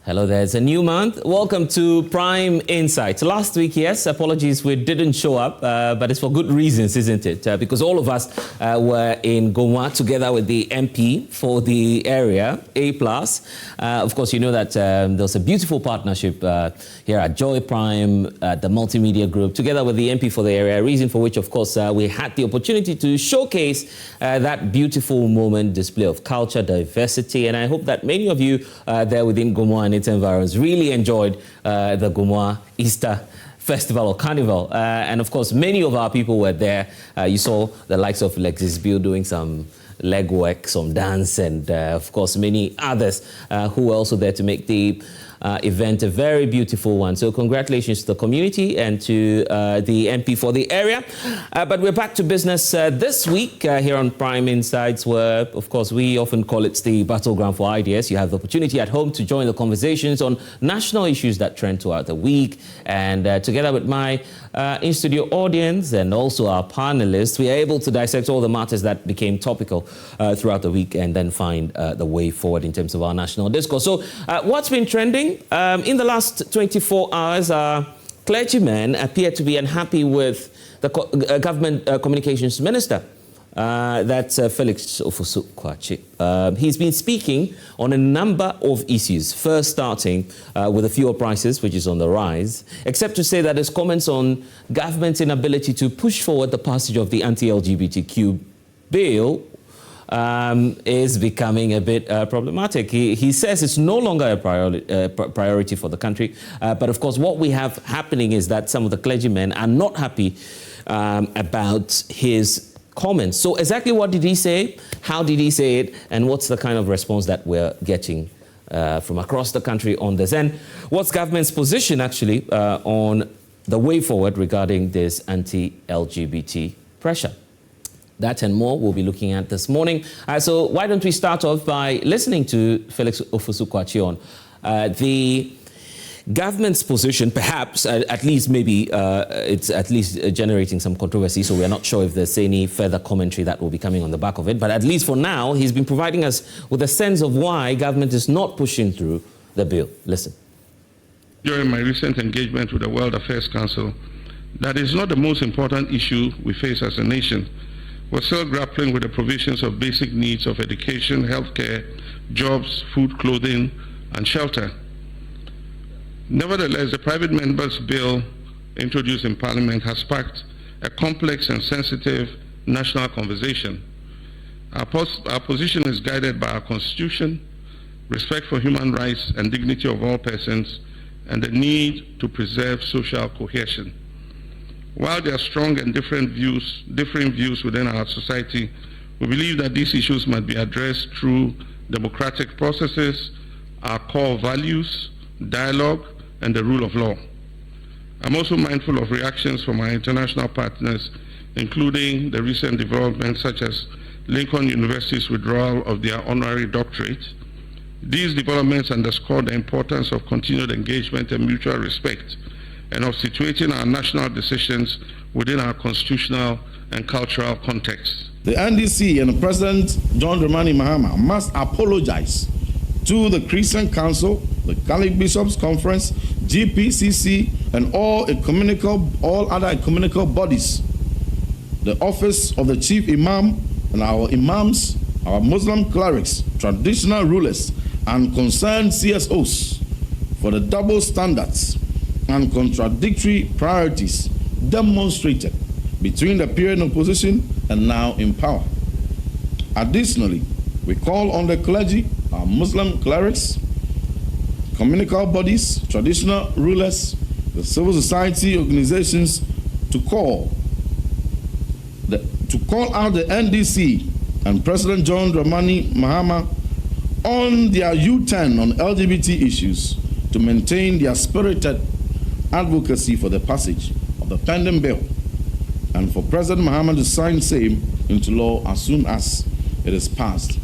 Hello there, it's a new month. Welcome to Prime Insights. Last week, yes, apologies, we didn't show up, but it's for good reasons, isn't it? Because all of us were in Goma together with the MP for the area, A+. Of course, you know that there was a beautiful partnership here at Joy Prime, the multimedia group, together with the MP for the area, a reason for which, of course, we had the opportunity to showcase that beautiful moment, display of culture, diversity, and I hope that many of you there within Goma and its environs really enjoyed the Goma Easter Festival or Carnival. And of course, many of our people were there. You saw the likes of Lexis Bill doing some leg work, some dance, and of course, many others who were also there to make the event a very beautiful one. So congratulations to the community and to the MP for the area. But we're back to business this week here on Prime Insights, where, of course, we often call it the battleground for ideas. You have the opportunity at home to join the conversations on national issues that trend throughout the week. And together with my in-studio audience and also our panelists, we are able to dissect all the matters that became topical throughout the week and then find the way forward in terms of our national discourse. So what's been trending? In the last 24 hours, clergymen appear to be unhappy with the government communications minister. That's Felix Owusu. He's been speaking on a number of issues, first starting with the fuel prices, which is on the rise, except to say that his comments on government's inability to push forward the passage of the anti-LGBTQ bill is becoming a bit problematic. He says it's no longer a priority for the country. But of course, what we have happening is that some of the clergymen are not happy about his comments. So exactly what did he say? How did he say it? And what's the kind of response that we're getting from across the country on this? And what's government's position actually on the way forward regarding this anti-LGBT pressure? That and more we'll be looking at this morning. So why don't we start off by listening to Felix Owusu on the government's position, perhaps, at least maybe it's at least generating some controversy, so we're not sure if there's any further commentary that will be coming on the back of it. But at least for now, he's been providing us with a sense of why government is not pushing through the bill. Listen. During my recent engagement with the World Affairs Council, that is not the most important issue we face as a nation. We're still grappling with the provisions of basic needs of education, healthcare, jobs, food, clothing, and shelter. Nevertheless, the private member's bill introduced in Parliament has sparked a complex and sensitive national conversation. Our position is guided by our Constitution, respect for human rights and dignity of all persons, and the need to preserve social cohesion. While there are strong and differing views within our society, we believe that these issues must be addressed through democratic processes, our core values, dialogue, and the rule of law. I'm also mindful of reactions from our international partners, including the recent developments such as Lincoln University's withdrawal of their honorary doctorate. These developments underscore the importance of continued engagement and mutual respect, and of situating our national decisions within our constitutional and cultural context. The NDC and President John Dramani Mahama must apologize to the Christian Council, the Catholic Bishops' Conference, GPCC, and all other ecumenical bodies, the office of the Chief Imam, and our imams, our Muslim clerics, traditional rulers, and concerned CSOs for the double standards and contradictory priorities demonstrated between the period in opposition and now in power. Additionally, we call on the clergy, our Muslim clerics, communical bodies, traditional rulers, the civil society organizations to call out the NDC and President John Dramani Mahama on their U-turn on LGBT issues to maintain their spirited advocacy for the passage of the pending bill and for President Mahama to sign same into law as soon as it is passed.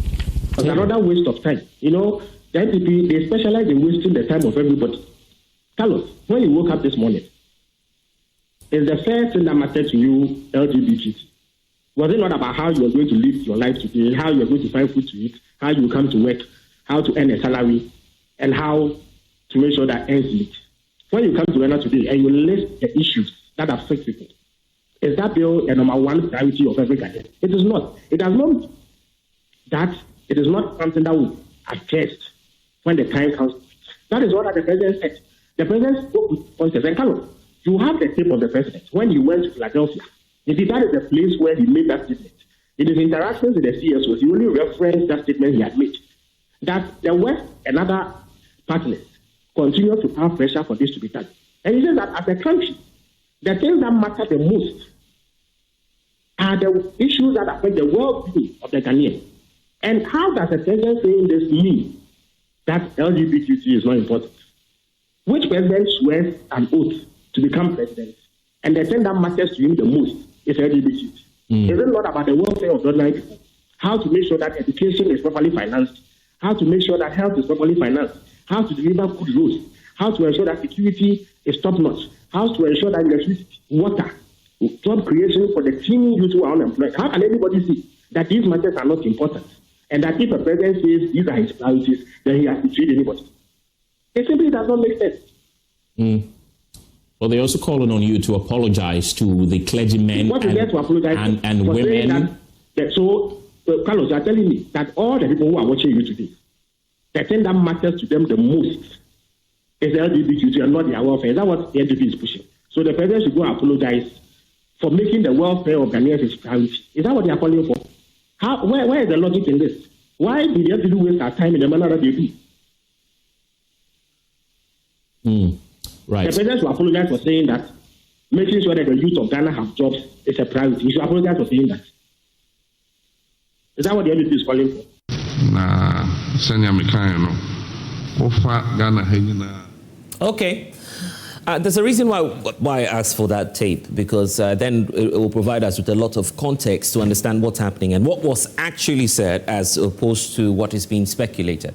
It's another waste of time. You know, the NPP, they specialize in wasting the time of everybody. Carlos, when you woke up this morning, is the first thing that mattered to you LGBT? Was it not about how you are going to live your life today, how you are going to find food to eat, how you come to work, how to earn a salary, and how to make sure that ends meet. When you come to Ghana today and you list the issues that affect people, is that bill a number one priority of every Ghanaian? It is not. It does not mean that it is not something that will address when the time comes. That is what the president said. The president spoke with voices. And Carlos, you have the tape of the president when he went to Philadelphia. Indeed, that is the place where he made that statement. In his interactions with the CSOs, he only referenced that statement he had made. That the West and other partners continue to have pressure for this to be done. And he says that as a country, the things that matter the most are the issues that affect the well-being of the Ghanaian. And how does the president saying this mean that LGBTQ is not important? Which president swears an oath to become president, and the thing that matters to him the most is LGBTQ? Is it not about the welfare of ordinary people? How to make sure that education is properly financed? How to make sure that health is properly financed? How to deliver good roads? How to ensure that security is top-notch? How to ensure that electricity, water, job creation for the teeny youth who are unemployed? How can anybody see that these matters are not important? And that if a president says these are his priorities, then he has betrayed anybody. It simply does not make sense. Well, they're also calling on you to apologize to the clergymen what is there to apologize and women. So, Carlos, you are telling me that all the people who are watching you today, the thing that matters to them the most is LGBTQ and not their welfare. Is that what the NDP is pushing? So the president should go and apologize for making the welfare of Ghanaians his priority. Is that what they are calling for? Where is the logic in this? Why do the NDP waste our time in the manner that they do? Right. The president should apologize for saying that making sure that the youth of Ghana have jobs is a priority. He should apologize for saying that. Is that what the NDP is calling for? Okay. There's a reason why I asked for that tape, because then it will provide us with a lot of context to understand what's happening and what was actually said as opposed to what is being speculated.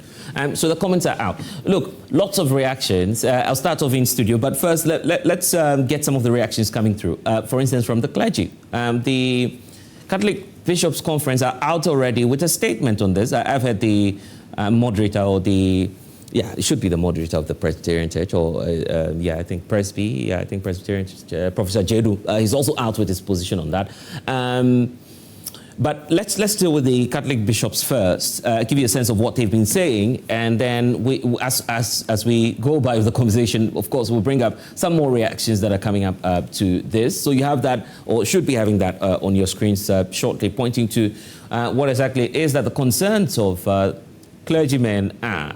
So the comments are out. Look, lots of reactions. I'll start off in studio, but first let's get some of the reactions coming through. For instance, from the clergy. The Catholic Bishops' Conference are out already with a statement on this. I've heard the moderator or the... Yeah, it should be the moderator of the Presbyterian Church, or I think Presbyterian Church, Professor Jedu. He's also out with his position on that. But let's deal with the Catholic bishops first. Give you a sense of what they've been saying, and then as we go by the conversation, of course, we'll bring up some more reactions that are coming up to this. So you have that, or should be having that on your screens shortly, pointing to what exactly is that the concerns of clergymen are.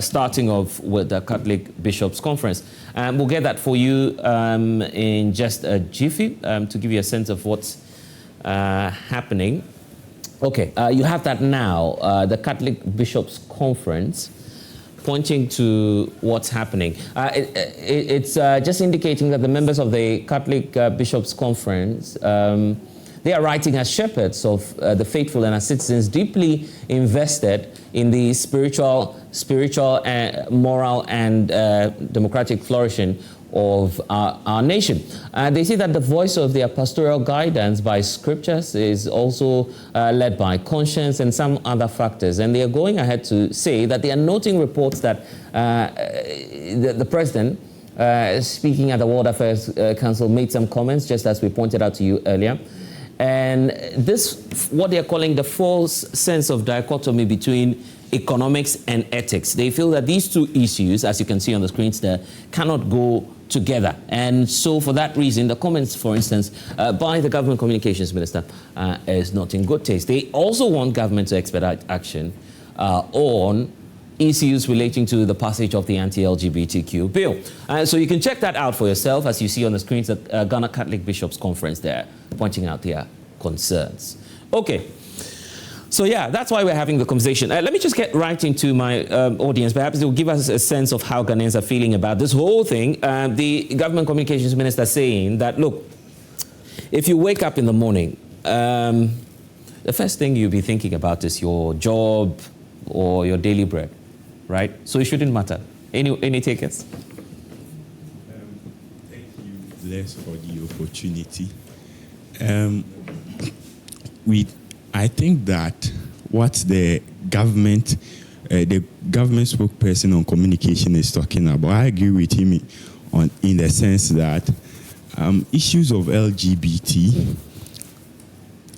Starting off with the Catholic Bishops' Conference. We'll get that for you in just a jiffy to give you a sense of what's happening. Okay, you have that now, the Catholic Bishops' Conference, pointing to what's happening. It's just indicating that the members of the Catholic Bishops' Conference, they are writing as shepherds of the faithful and as citizens deeply invested in the spiritual, moral, and democratic flourishing of our nation. They say that the voice of their pastoral guidance by scriptures is also led by conscience and some other factors. And they are going ahead to say that they are noting reports that the president, speaking at the World Affairs Council, made some comments, just as we pointed out to you earlier. And this, what they're calling the false sense of dichotomy between economics and ethics. They feel that these two issues, as you can see on the screens there, cannot go together. And so for that reason, the comments, for instance, by the Government Communications Minister is not in good taste. They also want government to expedite action on issues relating to the passage of the anti-LGBTQ bill. So you can check that out for yourself, as you see on the screens at Ghana Catholic Bishops' Conference there, pointing out their concerns. Okay. So yeah, that's why we're having the conversation. Let me just get right into my audience. Perhaps it will give us a sense of how Ghanaians are feeling about this whole thing. The Government Communications Minister saying that, look, if you wake up in the morning, the first thing you'll be thinking about is your job or your daily bread, right? So it shouldn't matter. Any takers? Thank you, Les, for the opportunity. I think that what the government the government spokesperson on communication is talking about. I agree with him in the sense that issues of LGBT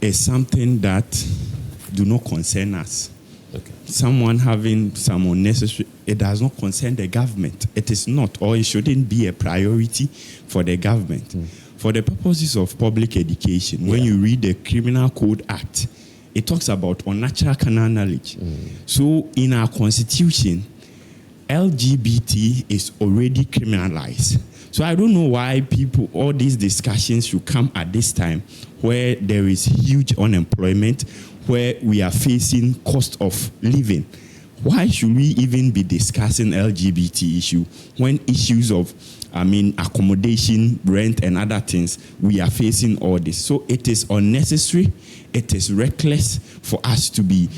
is something that do not concern us. Okay. Someone having some unnecessary, it does not concern the government. It is not, or it shouldn't be a priority for the government. For the purposes of public education, when you read the Criminal Code Act, it talks about unnatural carnal knowledge. So in our constitution, LGBT is already criminalized. So I don't know why all these discussions should come at this time where there is huge unemployment, where we are facing cost of living. Why should we even be discussing LGBT issue when issues of, accommodation, rent, and other things, we are facing all this? So it is unnecessary. It is reckless for us to be,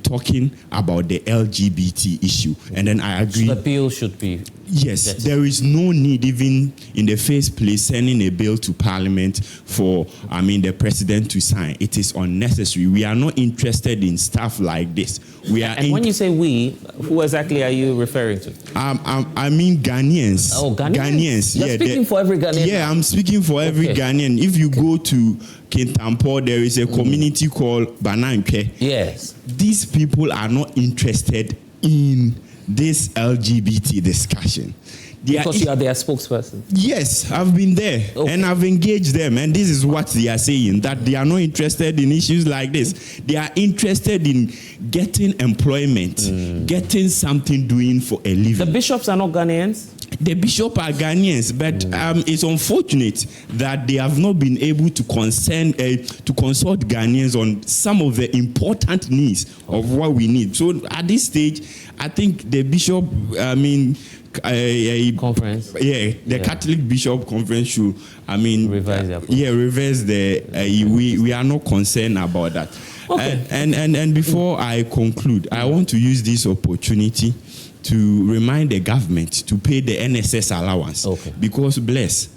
talking about the LGBT issue. And then I agree. So the bill should be. Yes, there is no need even in the first place sending a bill to Parliament for, the president to sign. It is unnecessary. We are not interested in stuff like this. We are. And when you say we, who exactly are you referring to? Ghanaians. Oh, Ghanaians. You're speaking for every Ghanaian. Yeah, I'm speaking for every Ghanaian. If you go to Kintampo, there is a community called Bananke. Yes. These people are not interested in this LGBT discussion. Because you are their spokesperson. Yes, I've been there and I've engaged them, and this is what they are saying, that they are not interested in issues like this. They are interested in getting employment, getting something doing for a living. The bishops are not Ghanaians? The bishops are Ghanaians, but it's unfortunate that they have not been able to consult Ghanaians on some of the important needs of what we need. So at this stage, I think the bishop, conference. The Catholic Bishop Conference should, revise their reverse the. We are not concerned about that. Okay. And before I conclude, I want to use this opportunity to remind the government to pay the NSS allowance. Because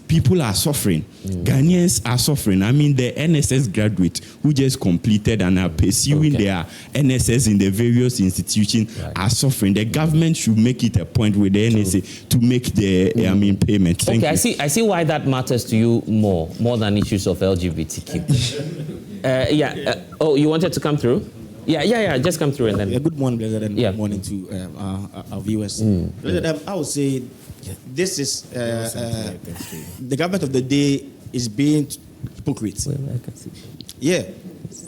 people are suffering. Ghanaians are suffering. The NSS graduates who just completed and are pursuing their NSS in the various institutions are suffering. The government should make it a point with the NSA to make the payment. Thank you. I see why that matters to you more than issues of LGBTQ. You wanted to come through? Yeah. Just come through and then. Good morning, Blessed, and good morning to our viewers. Blessed, I would say this is the government of the day is being hypocrite. Yeah, and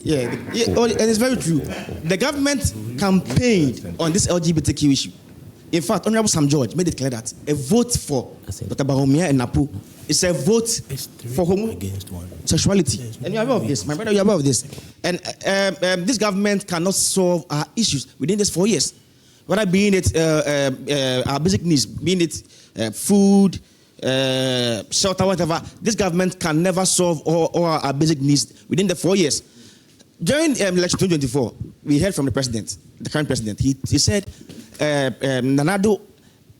it's very true. The government campaigned on this LGBTQ issue. In fact, Honorable Sam George made it clear that a vote for Dr. Bawumia and Napo is a vote for homosexuality. And you're aware of this, my brother, you're aware of this. And this government cannot solve our issues within these 4 years. Whether being it our basic needs, being it food, shelter, whatever, this government can never solve all our basic needs within the 4 years. During election 2024, we heard from the president, the current president. He said Nanado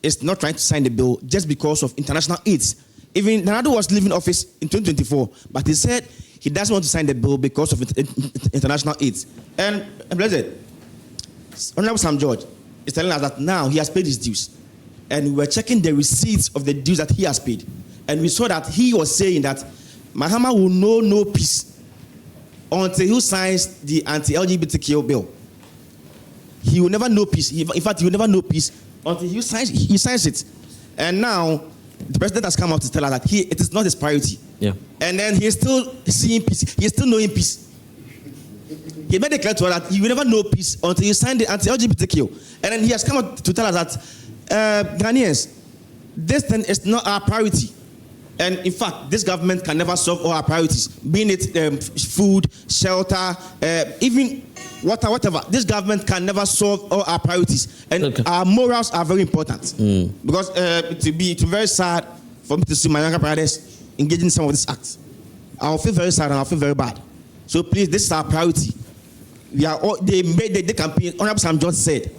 is not trying to sign the bill just because of international aids. Even Nanado was leaving office in 2024, but he said he doesn't want to sign the bill because of international aids. And Blessed, Honorable Sam George is telling us that now he has paid his dues. And we were checking the receipts of the dues that he has paid. And we saw that he was saying that Mahama will know no peace until he signs the anti-LGBTQ bill. He will never know peace. In fact, he will never know peace until he signs it. And now, the president has come out to tell us that it is not his priority. Yeah. And then he is still seeing peace. He is still knowing peace. He made it clear to us that he will never know peace until you sign the anti-LGBTQ. And then he has come out to tell us that Ghanaians, this thing is not our priority. And in fact, this government can never solve all our priorities, being it food, shelter, even water, whatever. This government can never solve all our priorities. And our morals are very important. Because it will be very sad for me to see my younger brothers engaging in some of these acts. I'll feel very sad and I'll feel very bad. So please, this is our priority. They made the campaign. Honorable Sam George said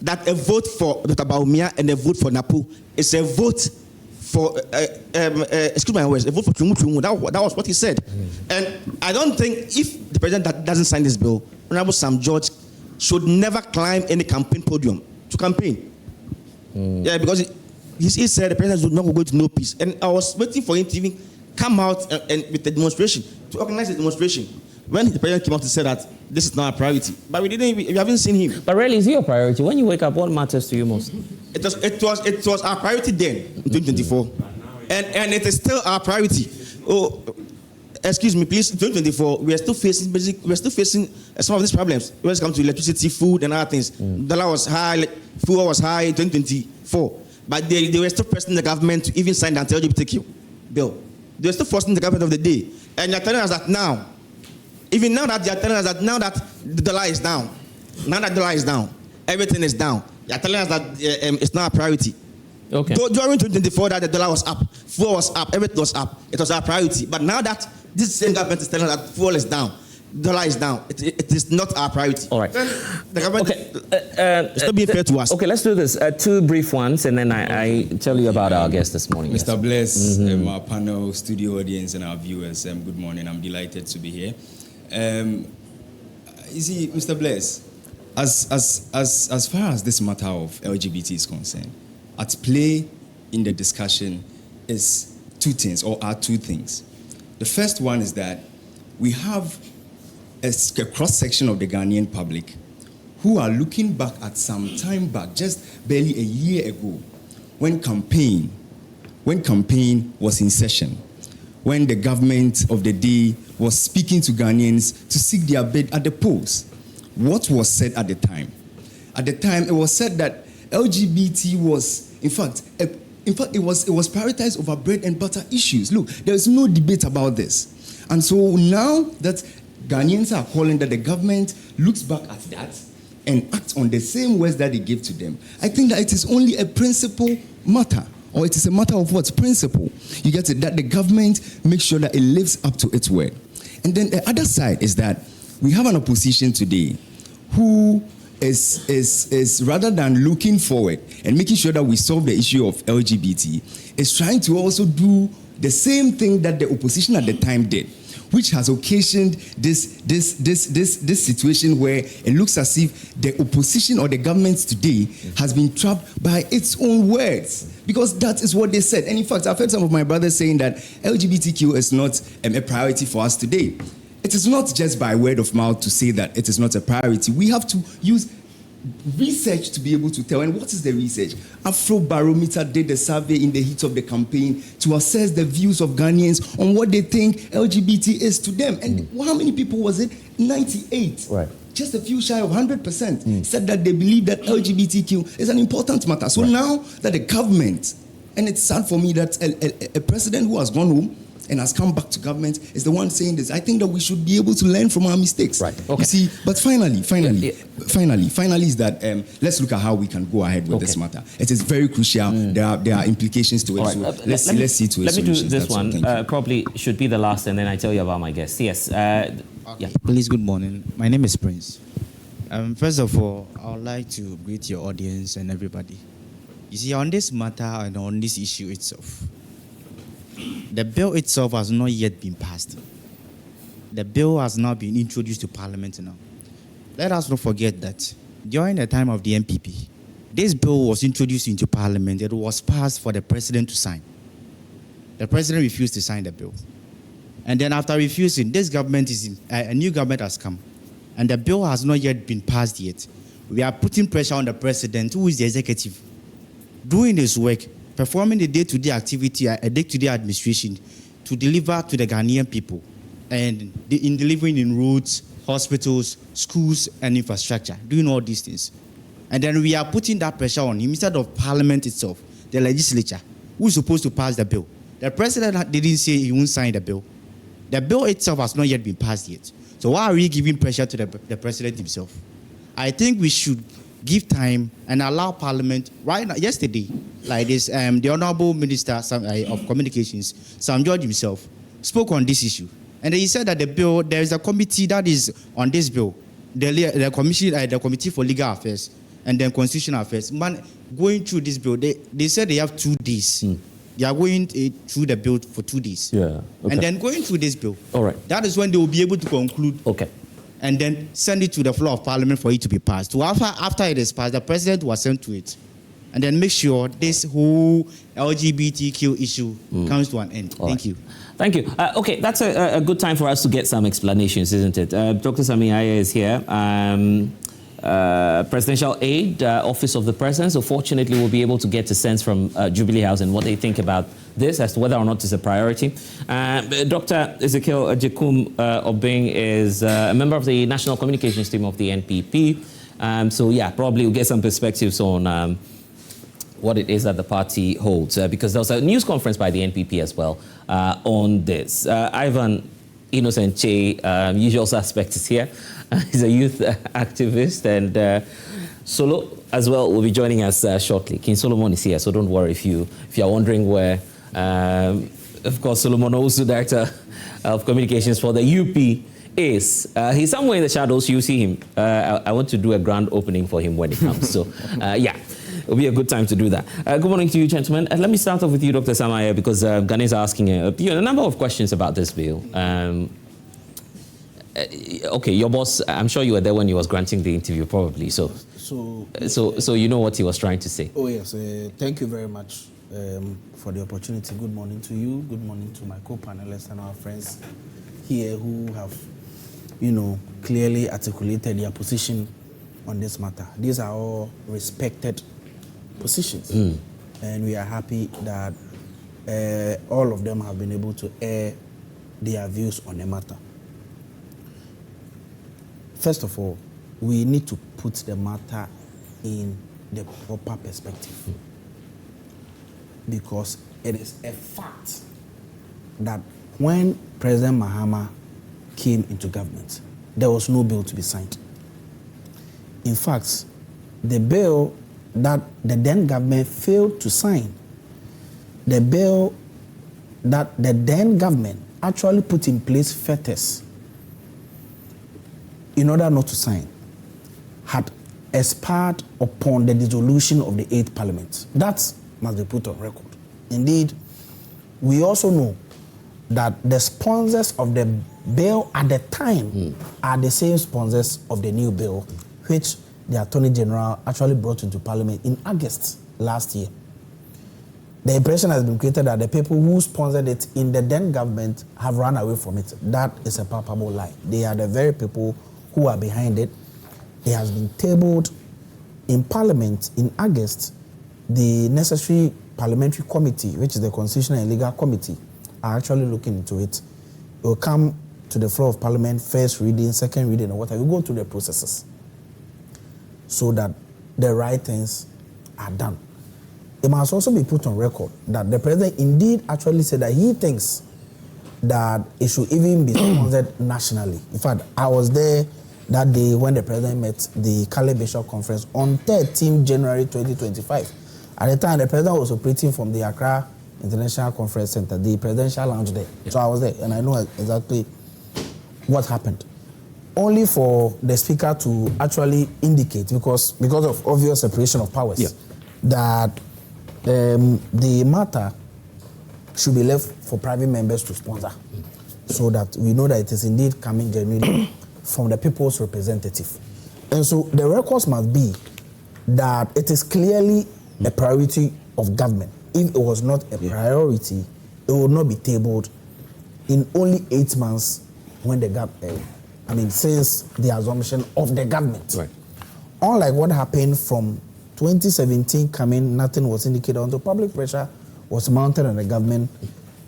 that a vote for Dr. Bawumia and a vote for Napo is a vote for, excuse my words, a vote for Tumu. That was what he said. And I don't think if the president doesn't sign this bill, Honorable Sam George should never climb any campaign podium to campaign. Yeah, because he said the president would not go to no peace. And I was waiting for him to even come out and with the demonstration, to organize a demonstration. When the president came out to say that this is not a priority, but we haven't seen him. But really, is it your priority? When you wake up, what matters to you most? It was our priority then in 2024, and it is still our priority. Oh, excuse me, please. 2024, we are still facing some of these problems when it comes to electricity, food, and other things. Dollar was high, fuel was high in 2024, but they were still pressing the government to even sign the LGBTQ bill. They were still forcing the government of the day, and they're telling us that now. Even now that they are telling us that now that the dollar is down, everything is down. They are telling us that it's not a priority. Okay. During 2024, that the dollar was up, fuel was up, everything was up. It was our priority. But now that this same government is telling us that fuel is down, dollar is down, it is not our priority. All right. Then the government is not being fair to us. Okay, let's do this. Two brief ones, and then I tell you about our guest this morning. Mr. Bless, our panel, studio audience, and our viewers, good morning. I'm delighted to be here. You see, Mr. Bless, as far as this matter of LGBT is concerned, at play in the discussion is two things. The first one is that we have a cross-section of the Ghanaian public who are looking back at some time back, just barely a year ago, when campaign was in session, when the government of the day was speaking to Ghanaians to seek their bid at the polls. What was said at the time? At the time, it was said that LGBT was, in fact, it was prioritized over bread and butter issues. Look, there is no debate about this. And so now that Ghanaians are calling that the government looks back at that and acts on the same words that they gave to them, I think that it is only a principle matter. Or it is a matter of what? Principle. You get it? That the government makes sure that it lives up to its word. And then the other side is that we have an opposition today who is rather than looking forward and making sure that we solve the issue of LGBT, is trying to also do the same thing that the opposition at the time did, which has occasioned this situation where it looks as if the opposition or the government today has been trapped by its own words, because that is what they said. And in fact, I've heard some of my brothers saying that LGBTQ is not a priority for us today. It is not just by word of mouth to say that it is not a priority. We have to use research to be able to tell. And what is the research? Afrobarometer did a survey in the heat of the campaign to assess the views of Ghanaians on what they think LGBT is to them. And how many people was it? 98. Right. Just a few shy of 100% said that they believe that LGBTQ is an important matter. So now that the government, and it's sad for me that a president who has gone home and has come back to government is the one saying this. I think that we should be able to learn from our mistakes. Right. Okay. You see, but finally is that let's look at how we can go ahead with this matter. It is very crucial. There are implications to it. Right. So let's see to it. Let me do this one. Probably should be the last, and then I tell you about my guest. Yes. Okay. Yeah. Please, good morning. My name is Prince. First of all, I would like to greet your audience and everybody. You see, on this matter and on this issue itself, the bill itself has not yet been passed. The bill has not been introduced to Parliament now. Let us not forget that during the time of the MPP, this bill was introduced into Parliament. It was passed for the president to sign. The president refused to sign the bill. And then after refusing, this government a new government has come. And the bill has not yet been passed yet. We are putting pressure on the president, who is the executive, doing his work, performing the day-to-day activity, a day-to-day administration to deliver to the Ghanaian people, and in delivering in roads, hospitals, schools, and infrastructure, doing all these things. And then we are putting that pressure on him instead of Parliament itself, the legislature, who is supposed to pass the bill. The president didn't say he won't sign the bill. The bill itself has not yet been passed yet. So why are we giving pressure to the president himself? I think we should give time and allow Parliament. Right now, yesterday, like this, the Honorable Minister of Communications, Sam George himself, spoke on this issue. And he said that the bill, there is a committee that is on this bill, the Committee for Legal Affairs and then Constitutional Affairs. Man, going through this bill, they said they have 2 days. They are going through the bill for 2 days. Yeah. Okay. And then going through this bill. All right. That is when they will be able to conclude. Okay. and then send it to the floor of parliament for it to be passed. So after it is passed, the president will send to it, and then make sure this whole LGBTQ issue comes to an end. Thank you. Thank you. Okay, that's a good time for us to get some explanations, isn't it? Dr. Sami Aya is here. Presidential Aide, Office of the President. So fortunately, we'll be able to get a sense from Jubilee House and what they think about this as to whether or not it's a priority. Dr. Ezekiel Jekum Obing is a member of the National Communications Team of the NPP. So yeah, probably we'll get some perspectives on what it is that the party holds, because there was a news conference by the NPP as well on this. Ivan Innocent Che, usual suspect, is here. He's a youth activist, and Solo as well will be joining us shortly. King Solomon is here, so don't worry if you're wondering where. Of course, Solomon Owusu, Director of Communications for the UP, is. He's somewhere in the shadows. You see him. I want to do a grand opening for him when he comes. So, yeah. It'll be a good time to do that. Good morning to you, gentlemen. Let me start off with you, Dr. Samaya, because Ghana is asking a number of questions about this bill. Okay, your boss, I'm sure you were there when he was granting the interview, probably. So you know what he was trying to say. Oh, yes. Thank you very much for the opportunity. Good morning to you. Good morning to my co-panelists and our friends here who have, clearly articulated their position on this matter. These are all respected positions, and we are happy that all of them have been able to air their views on the matter. First of all, we need to put the matter in the proper perspective, because it is a fact that when President Mahama came into government, there was no bill to be signed. In fact, the bill that the then government failed to sign, the bill that the then government actually put in place fetters in order not to sign, had expired upon the dissolution of the 8th Parliament. That must be put on record. Indeed, we also know that the sponsors of the bill at the time are the same sponsors of the new bill, which the Attorney General actually brought into Parliament in August last year. The impression has been created that the people who sponsored it in the then government have run away from it. That is a palpable lie. They are the very people who are behind it. It has been tabled in Parliament in August. The necessary parliamentary committee, which is the Constitutional and Legal Committee, are actually looking into it. It will come to the floor of Parliament, first reading, second reading, or whatever. We go through the processes so that the right things are done. It must also be put on record that the president indeed actually said that he thinks that it should even be sponsored nationally. In fact, I was there that day when the president met the Kale Bishop Conference on 13 January 2025. At the time, the president was operating from the Accra International Conference Center, the presidential lounge there. Yeah. So I was there, and I know exactly what happened. Only for the speaker to actually indicate, because of obvious separation of powers, that the matter should be left for private members to sponsor, so that we know that it is indeed coming genuinely from the people's representative. And so the records must be that it is clearly a priority of government. If it was not a priority, it would not be tabled in only 8 months when the since the assumption of the government. Right. Unlike what happened from 2017 coming, nothing was indicated until public pressure was mounted on the government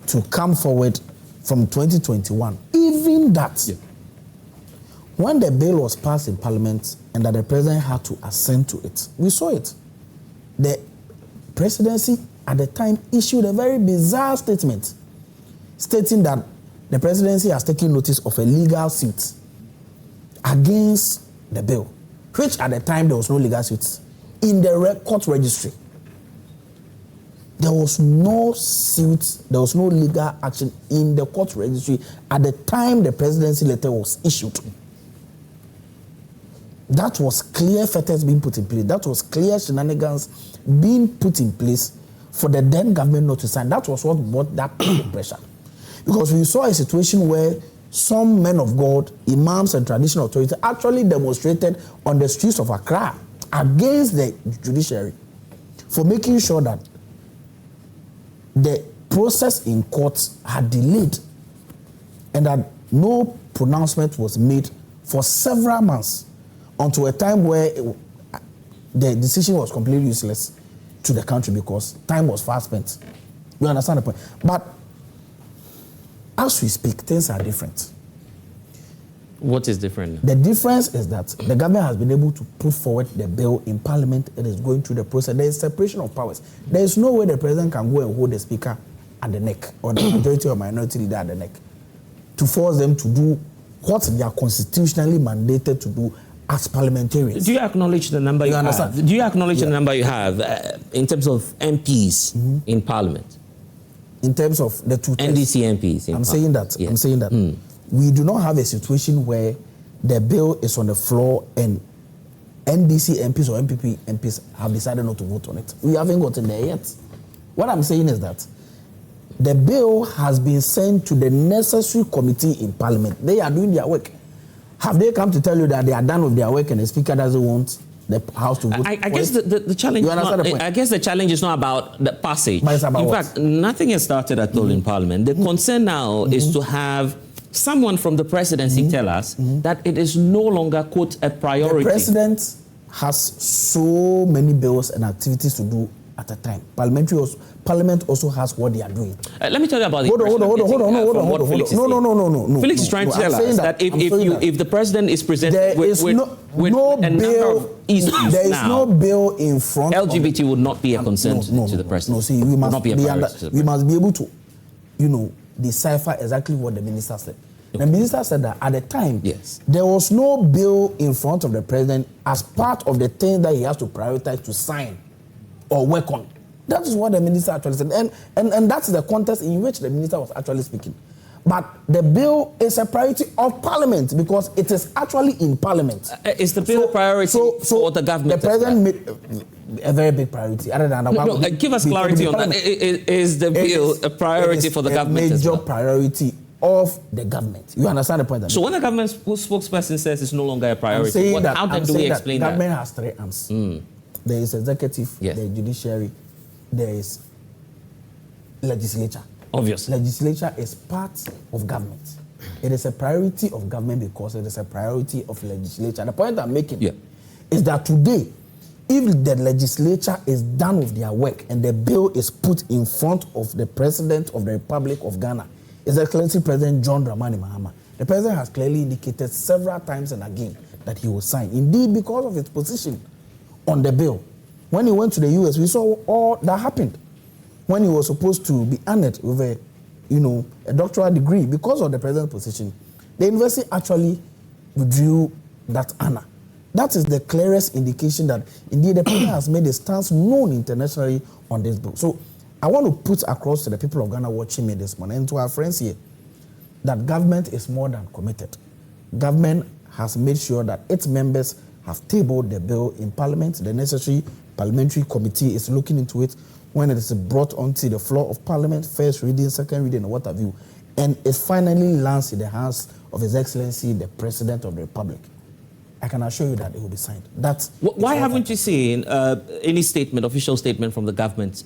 to come forward from 2021. Even that, when the bill was passed in Parliament and that the president had to assent to it, we saw it. The presidency at the time issued a very bizarre statement stating that the presidency has taken notice of a legal suit against the bill, which at the time there was no legal suit in the court registry. There was no suit, there was no legal action in the court registry at the time the presidency letter was issued. That was clear fetters being put in place. That was clear shenanigans being put in place for the then government not to sign. That was what brought that pressure. Because we saw a situation where some men of God, imams and traditional authorities actually demonstrated on the streets of Accra against the judiciary for making sure that the process in courts had delayed and that no pronouncement was made for several months until a time where the decision was completely useless to the country because time was fast spent. You understand the point? But as we speak, things are different. What is different? The difference is that the government has been able to put forward the bill in parliament. It is going through the process. There is separation of powers. There is no way the president can go and hold the speaker at the neck or the majority or minority leader at the neck to force them to do what they are constitutionally mandated to do as parliamentarians. Do you acknowledge the number you have? Do you acknowledge the number you have in terms of MPs in parliament? In terms of the two NDC MPs. I'm saying that. Yes. I'm saying that. We do not have a situation where the bill is on the floor and NDC MPs or MPP MPs have decided not to vote on it. We haven't gotten there yet. What I'm saying is that the bill has been sent to the necessary committee in parliament. They are doing their work. Have they come to tell you that they are done with their work and the speaker doesn't want the house to vote? I guess the challenge. I guess the challenge is not about the passage. But it's about in what? fact, nothing has started at all in parliament. The concern now is to have someone from the presidency tell us that it is no longer, quote, a priority. The president has so many bills and activities to do at a time. Parliament also has what they are doing. Let me tell you about the Hold on. No. Felix is trying to tell us that if the president is presented with a number of issues now, there is no bill in front LGBT would not be a concern to the president. No, see, we must be able to, decipher exactly what the minister said. The minister said that at the time, there was no bill in front of the president as part of the thing that he has to prioritize to sign or work on. That is what the minister actually said. And that's the context in which the minister was actually speaking. But the bill is a priority of parliament because it is actually in parliament. Is the bill a priority for the government? The president made a very big priority. Other than give us clarity on that. Is the bill a priority for the government? It's a major priority of the government. You understand the point? So when the government spokesperson says it's no longer a priority, how then do we explain that? Government has three arms. There is executive, there is judiciary, there is legislature. Obviously. Legislature is part of government. It is a priority of government because it is a priority of legislature. The point I'm making is that today, if the legislature is done with their work and the bill is put in front of the President of the Republic of Ghana, His Excellency President John Dramani Mahama, the President has clearly indicated several times and again that he will sign. Indeed, because of his position on the bill. When he went to the US, we saw all that happened. When he was supposed to be honored with a doctoral degree because of the president's position, the university actually withdrew that honor. That is the clearest indication that indeed the president has made a stance known internationally on this bill. So I want to put across to the people of Ghana watching me this morning and to our friends here that government is more than committed. Government has made sure that its members have tabled the bill in parliament. The necessary parliamentary committee is looking into it. When it is brought onto the floor of parliament, first reading, second reading, and what have you, and it finally lands in the hands of His Excellency, the President of the Republic, I can assure you that it will be signed. Why haven't you seen any statement, official statement from the government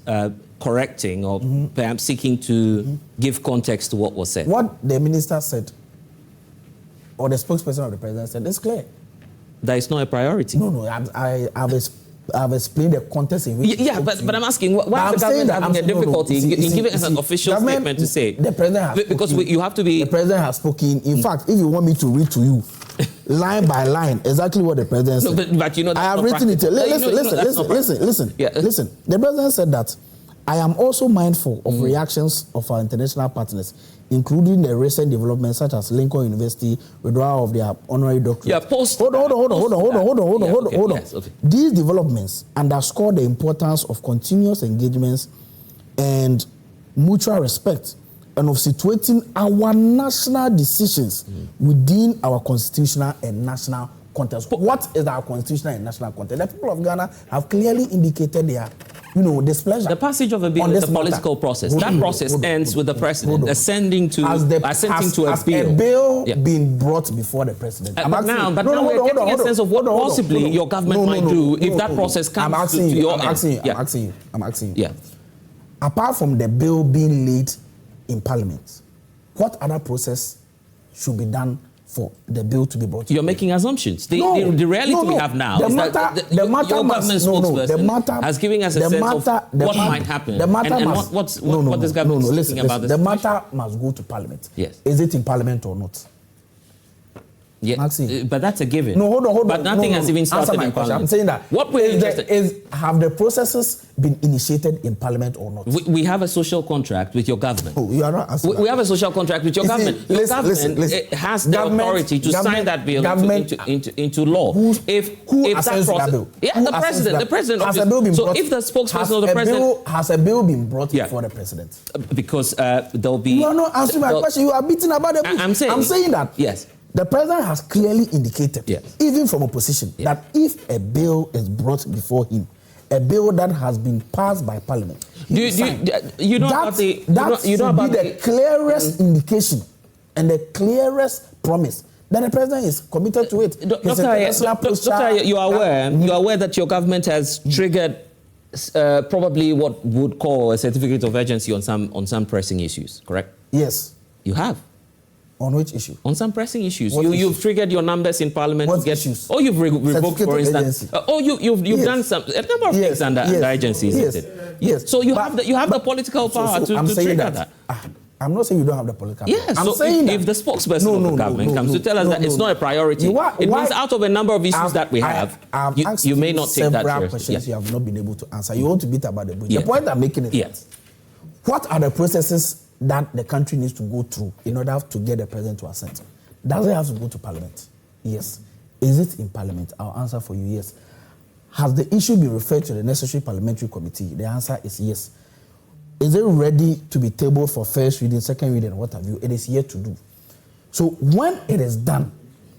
correcting or perhaps seeking to give context to what was said? What the minister said, or the spokesperson of the president said, is clear. That is not a priority. No, I've explained the context in which. But I'm asking, why is the government having a difficulty in giving us an official statement to say? The president has because you have to be. The president has spoken. In fact, if you want me to read to you, line by line, exactly what the president said. No, but I have written it. Listen. Listen. The president said that I am also mindful of reactions of our international partners, including the recent developments such as Lincoln University withdrawal of their honorary doctorate. Hold on. Yes, okay. These developments underscore the importance of continuous engagements and mutual respect and of situating our national decisions within our constitutional and national context. What is our constitutional and national context? The people of Ghana have clearly indicated their displeasure. The passage of a bill is a political process. That process ends with the president ascending to a bill. A bill being brought before the president. But now we're getting a sense of what possibly your government might do if that process comes to your end. I'm asking you. Yeah. Apart from the bill being laid in Parliament, what other process should be done for the bill to be brought? You're making assumptions. The reality we have now is that your government spokesperson has given us a sense of what might happen what this government is thinking about this. The matter must go to Parliament. Yes. Is it in Parliament or not? Yeah, but that's a given. No, hold on. But nothing has even started in Parliament. I'm saying that. Have the processes been initiated in Parliament or not? We have a social contract with your government. Oh, you are not asking. We have a social contract with your government. Your government has the authority to sign that bill into law. Who assents that bill? Yeah, the president. The president. Has a bill been brought? If the spokesperson of the president has a bill been brought before the president? Because there'll be. You are not answering my question. You are beating about the bush. I'm saying that. Yes. The president has clearly indicated, even from opposition, that if a bill is brought before him, a bill that has been passed by Parliament, you know about the clearest indication and the clearest promise that the president is committed to it. Doctor, you are aware that your government has triggered probably what would call a certificate of urgency on some pressing issues, correct? Yes. You have. On which issue? On some pressing issues. You've triggered your numbers in Parliament. What issues? Oh, you've revoked, for instance. You've done a number of things under agencies, isn't it? Yes. So you have the political power to trigger that. I'm not saying you don't have the political power. Yes. I'm saying if the spokesperson of the government comes to tell us that it's not a priority, it means out of a number of issues that we have, you may not take that seriously. Several questions you have not been able to answer. You want to beat about the bush. The point I'm making is what are the processes that the country needs to go through in order to get the president to assent? Does it have to go to Parliament? Yes. Is it in Parliament? I'll answer for you, yes. Has the issue been referred to the necessary parliamentary committee? The answer is yes. Is it ready to be tabled for first reading, second reading, what have you? It is yet to do. So when it is done,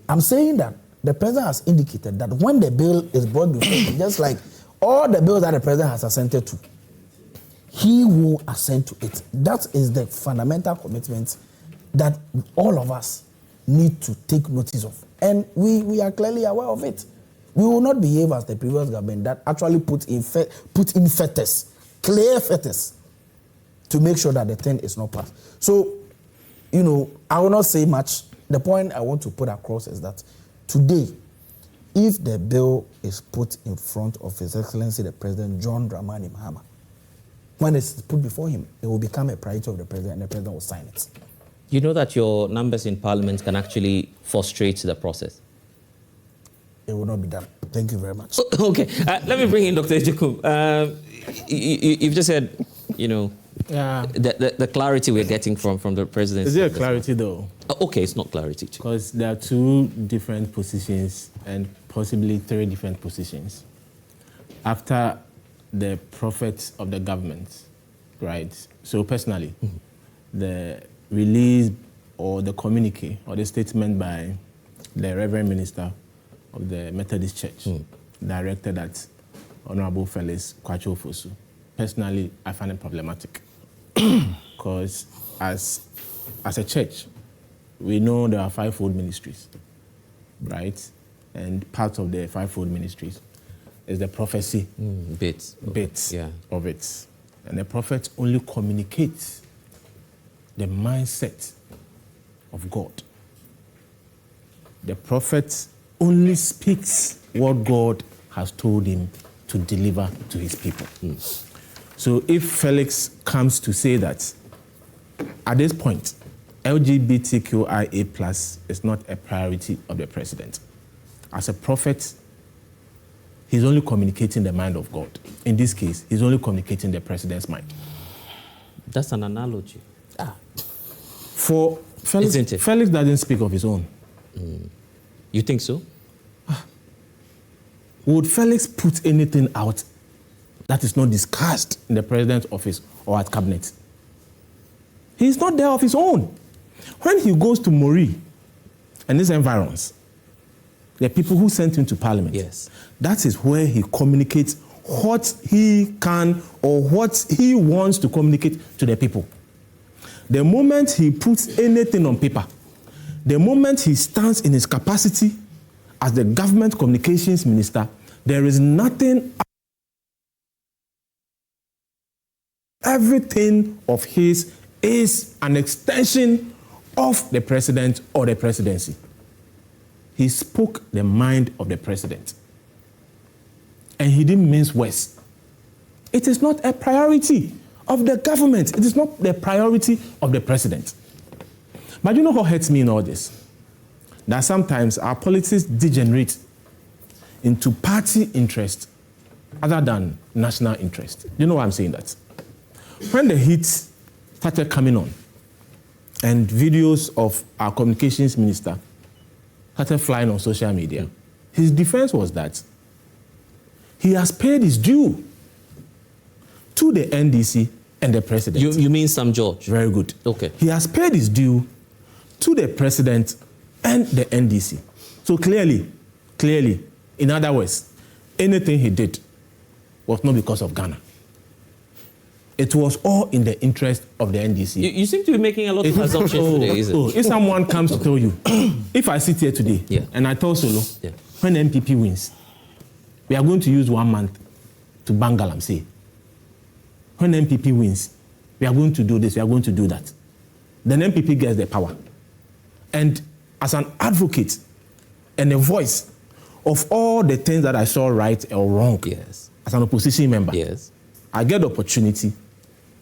I'm saying that the president has indicated that when the bill is brought before him, just like all the bills that the president has assented to, he will assent to it. That is the fundamental commitment that all of us need to take notice of. And we are clearly aware of it. We will not behave as the previous government that actually put in fetters, clear fetters, to make sure that the thing is not passed. So, I will not say much. The point I want to put across is that today, if the bill is put in front of His Excellency the President John Dramani Mahama, when it's put before him, it will become a priority of the president, and the president will sign it. You know that your numbers in Parliament can actually frustrate the process? It will not be done. Thank you very much. Okay, let me bring in Dr. Jacob. You've just said, the clarity we're getting from the president. Is there a clarity though? Okay, it's not clarity. Because there are two different positions and possibly three different positions. After the prophet of the government, right? So personally, the release or the communique or the statement by the Reverend Minister of the Methodist Church directed at Honorable Felix Kwachu Owusu. Personally, I find it problematic because as a church, we know there are fivefold ministries, right? And part of the fivefold ministries is the prophecy bits of it. And the prophet only communicates the mindset of God. The prophet only speaks what God has told him to deliver to his people. So if Felix comes to say that at this point, LGBTQIA+ is not a priority of the president, as a prophet, he's only communicating the mind of God. In this case, he's only communicating the president's mind. That's an analogy. For Felix, isn't it? Felix doesn't speak of his own. You think so? Would Felix put anything out that is not discussed in the president's office or at cabinet? He's not there of his own. When he goes to Mori and his environs, the people who sent him to Parliament, that is where he communicates what he can or what he wants to communicate to the people. The moment he puts anything on paper, the moment he stands in his capacity as the government communications minister, there is nothing. Everything of his is an extension of the president or the presidency. He spoke the mind of the president. And he didn't mince words. It is not a priority of the government. It is not the priority of the president. But you know what hurts me in all this? That sometimes our politics degenerate into party interest other than national interest. You know why I'm saying that? When the heat started coming on and videos of our communications minister started flying on social media, his defense was that he has paid his due to the NDC and the president. You mean Sam George? Very good. Okay. He has paid his due to the president and the NDC. So clearly, in other words, anything he did was not because of Ghana. It was all in the interest of the NDC. You seem to be making a lot of assumptions today, is it? If someone comes to tell you, if I sit here today and I tell Solo, when MPP wins, we are going to use 1 month to bang Galamsey. When MPP wins, we are going to do this, we are going to do that. Then MPP gets the power. And as an advocate and a voice of all the things that I saw right or wrong, as an opposition member, I get the opportunity.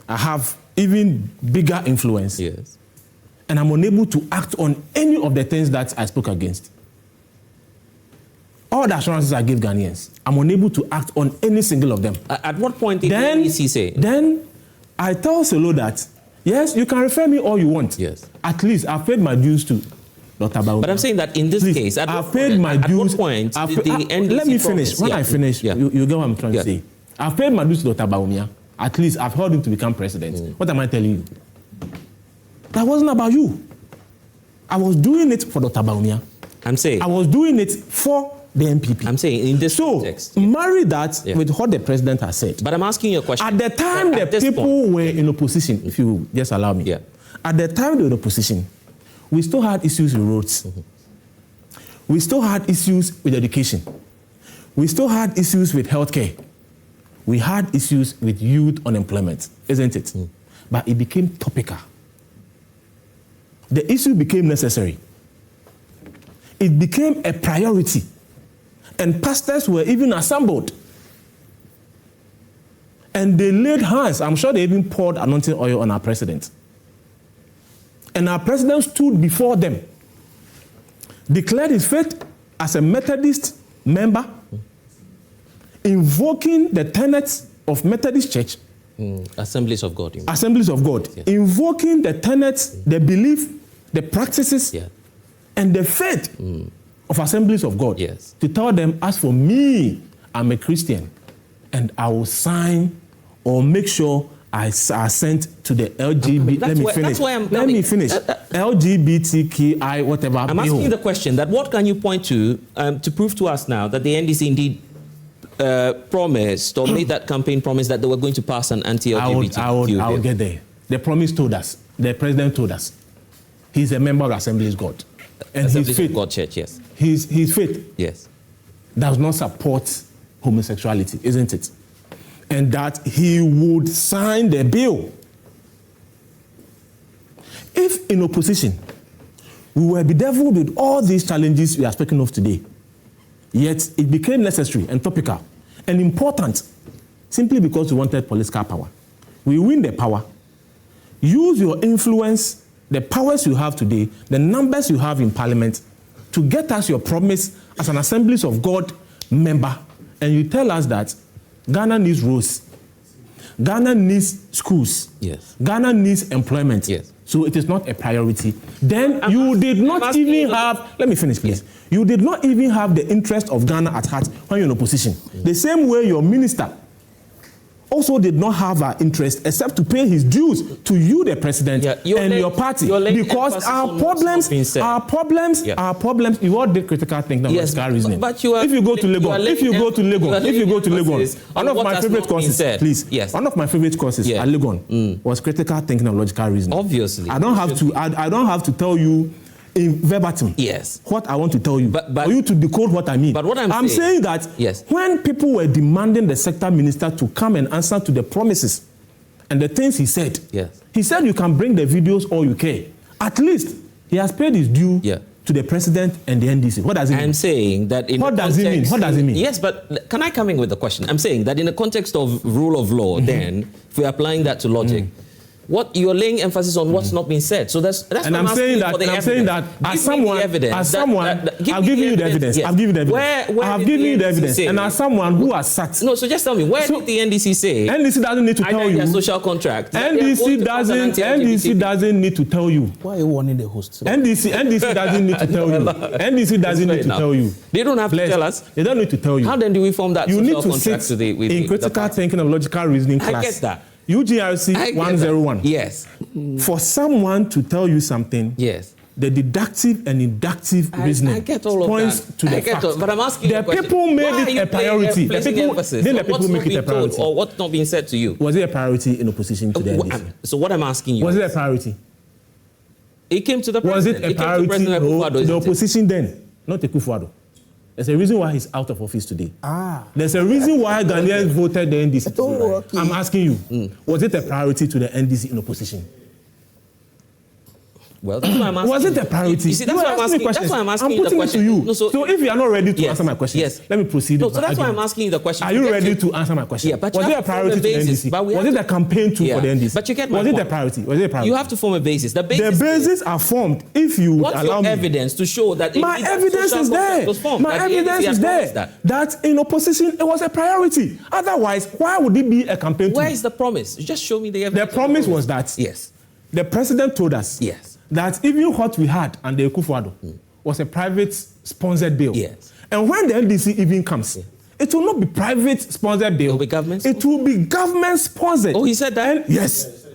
I have even bigger influence. And I'm unable to act on any of the things that I spoke against. All the assurances I gave Ghanaians, I'm unable to act on any single of them. At what point did the NDC say? Then I tell Solo that, yes, you can refer me all you want. At least I've paid my dues to Dr. Bawumia. But I'm saying that in this case, I've paid my dues. At what point did the NDC let me finish. promise? When I finish, you get what I'm trying to say. I've paid my dues to Dr. Bawumia. At least I've held him to become president. What am I telling you? That wasn't about you. I was doing it for Dr. Bawumia. I'm saying. I was doing it for the MPP. I'm saying in this context. Marry that with what the president has said. But I'm asking you a question. At the time the people were in opposition, if you just allow me. At the time they were in opposition, we still had issues with roads. We still had issues with education. We still had issues with healthcare. We had issues with youth unemployment, isn't it? But it became topical. The issue became necessary. It became a priority. And pastors were even assembled. And they laid hands. I'm sure they even poured anointing oil on our president. And our president stood before them, declared his faith as a Methodist member, invoking the tenets of Methodist Church. Assemblies of God. Assemblies of God. Invoking the tenets, the belief, the practices, and the faith of Assemblies of God. To tell them, as for me, I'm a Christian, and I will sign or make sure I sent to the LGBT. Let me finish. LGBTQI, whatever. I'm asking you the question that what can you point to prove to us now that the NDC indeed promised or made that campaign promise that they were going to pass an anti-LGBTQ bill? I will get there. The promise told us, the president told us, he's a member of Assemblies of God. And Assemblies his faith, of God Church, yes. His faith does not support homosexuality, isn't it? And that he would sign the bill. If in opposition, we were bedeviled with all these challenges we are speaking of today, yet it became necessary and topical and important simply because we wanted political power. We win the power. Use your influence, the powers you have today, the numbers you have in parliament to get us your promise as an Assemblies of God member, and you tell us that Ghana needs roads, Ghana needs schools, Ghana needs employment. So it is not a priority. Then you did not even have, let me finish please. You did not even have the interest of Ghana at heart when you're in opposition. The same way your minister also did not have our interest except to pay his dues to you, the president, and your party. Because our problems, you all did critical thinking, logical reasoning. But if you go to Legon, one of my favorite courses, please. Yes. One of my favorite courses at Legon was critical thinking and logical reasoning. Obviously. I don't have to tell you in verbatim what I want to tell you, but for you to decode what I mean. But what I'm saying that when people were demanding the sector minister to come and answer to the promises and the things he said, he said you can bring the videos all you care. At least he has paid his due to the president and the NDC. What does it mean? I'm saying that in what does it mean? What does it mean? Yes, but can I come in with the question? I'm saying that in the context of rule of law, then if we're applying that to logic, what you're laying emphasis on what's not been said. So that's and I'm saying that as someone, I've given you the evidence. I've given you the evidence. I've given you the evidence. And as someone who has sat. No, so just tell me, where did the NDC say? NDC doesn't need to tell you. Social contract. NDC doesn't need to tell you. Why are you warning the host? NDC doesn't need to tell you. NDC doesn't need to tell you. They don't have to tell us. They don't need to tell you. How then do we form that social contract with in critical thinking and logical reasoning class? I get that. UGRC 101. Yes. For someone to tell you something, the deductive and inductive reasoning points to the fact. But I'm asking the people made it a priority. The people make it a priority. Or what's not being said to you? Was it a priority in opposition to the NDC? So what I'm asking you was it a priority? It came to the president. Was it a priority to the opposition then? Not Akufo-Addo. There's a reason why he's out of office today. There's a reason why Ghanaians voted the NDC. I'm asking you, was it a priority to the NDC in opposition? Well, that's why I'm asking. Was it a priority? You see, that's why I'm asking. That's why I'm asking you the question. You. No, so if you are not ready to answer my question, let me proceed. No, so that's why I'm asking you the question. Are you ready to answer my question? Yeah, but was it a priority to the NDC? Was it a campaign tool for the NDC? But you get my point. Was it a priority? You have to form a basis. The bases are formed if you allow me. What's your evidence to show that? My evidence is there. My evidence is there. That in opposition it was a priority. Otherwise, why would it be a campaign tool? Where is the promise? Just show me the evidence. The promise was that the president told us that even what we had under Akufo-Addo was a private sponsored bill. And when the NDC even comes, it will not be private sponsored bill. It will be government sponsored? It will be government sponsored. Oh, he said that? Yes.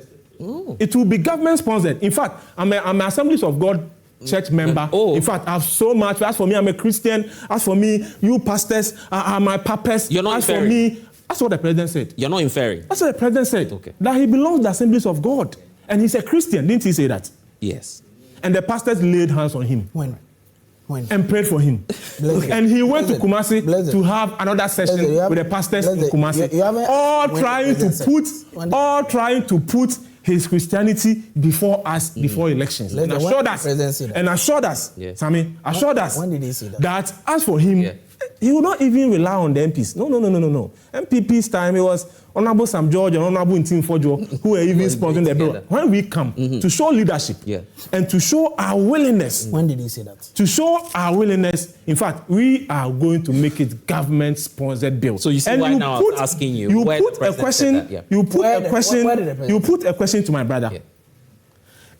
It will be government sponsored. In fact, I'm an Assemblies of God church member. In fact, I have so much. As for me, I'm a Christian. As for me, you pastors are my papas. You're not inferring. For me, that's what the president said. You're not inferring. That's what the president said. That he belongs to the Assemblies of God. And he's a Christian. Didn't he say that? Yes. And the pastors laid hands on him. When? And prayed for him. And he went to Kumasi to have another session with the pastors in Kumasi. All trying to put his Christianity before us, before elections. And assured us, Sammy, when did he say that as for him, he will not even rely on the MPs. No. MPP's time, it was Honorable Sam George and Honorable Ntim Fojo who were even sponsoring the bill. When we come to show leadership and to show our willingness. When did he say that? To show our willingness. In fact, we are going to make it government-sponsored bill. So you see why now I'm asking you. You put a question to my brother.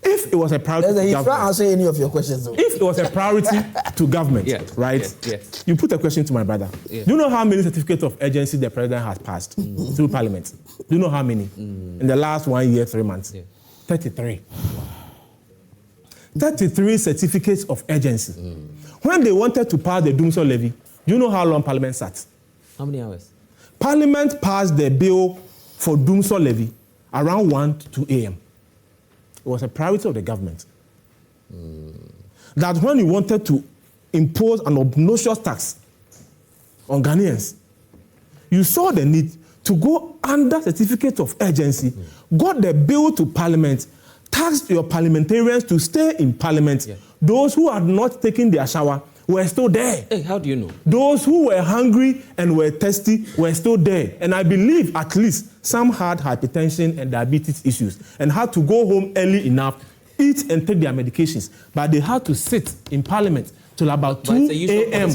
If it was a priority to government, answer any of your questions. Though. If it was a priority to government, right? You put a question to my brother. Do you know how many certificates of urgency the president has passed through Parliament? Do you know how many? In the last 1 year, 3 months? 33. 33 certificates of urgency. When they wanted to pass the Doomsday levy, do you know how long Parliament sat? How many hours? Parliament passed the bill for Doomsday levy around 1 to 2 a.m. It was a priority of the government. That when you wanted to impose an obnoxious tax on Ghanaians, you saw the need to go under certificate of urgency, got the bill to Parliament, tasked your parliamentarians to stay in Parliament. Those who had not taken their shower were still there. Hey, how do you know? Those who were hungry and were thirsty were still there. And I believe at least some had hypertension and diabetes issues and had to go home early enough, eat and take their medications. But they had to sit in Parliament till about 2 a.m.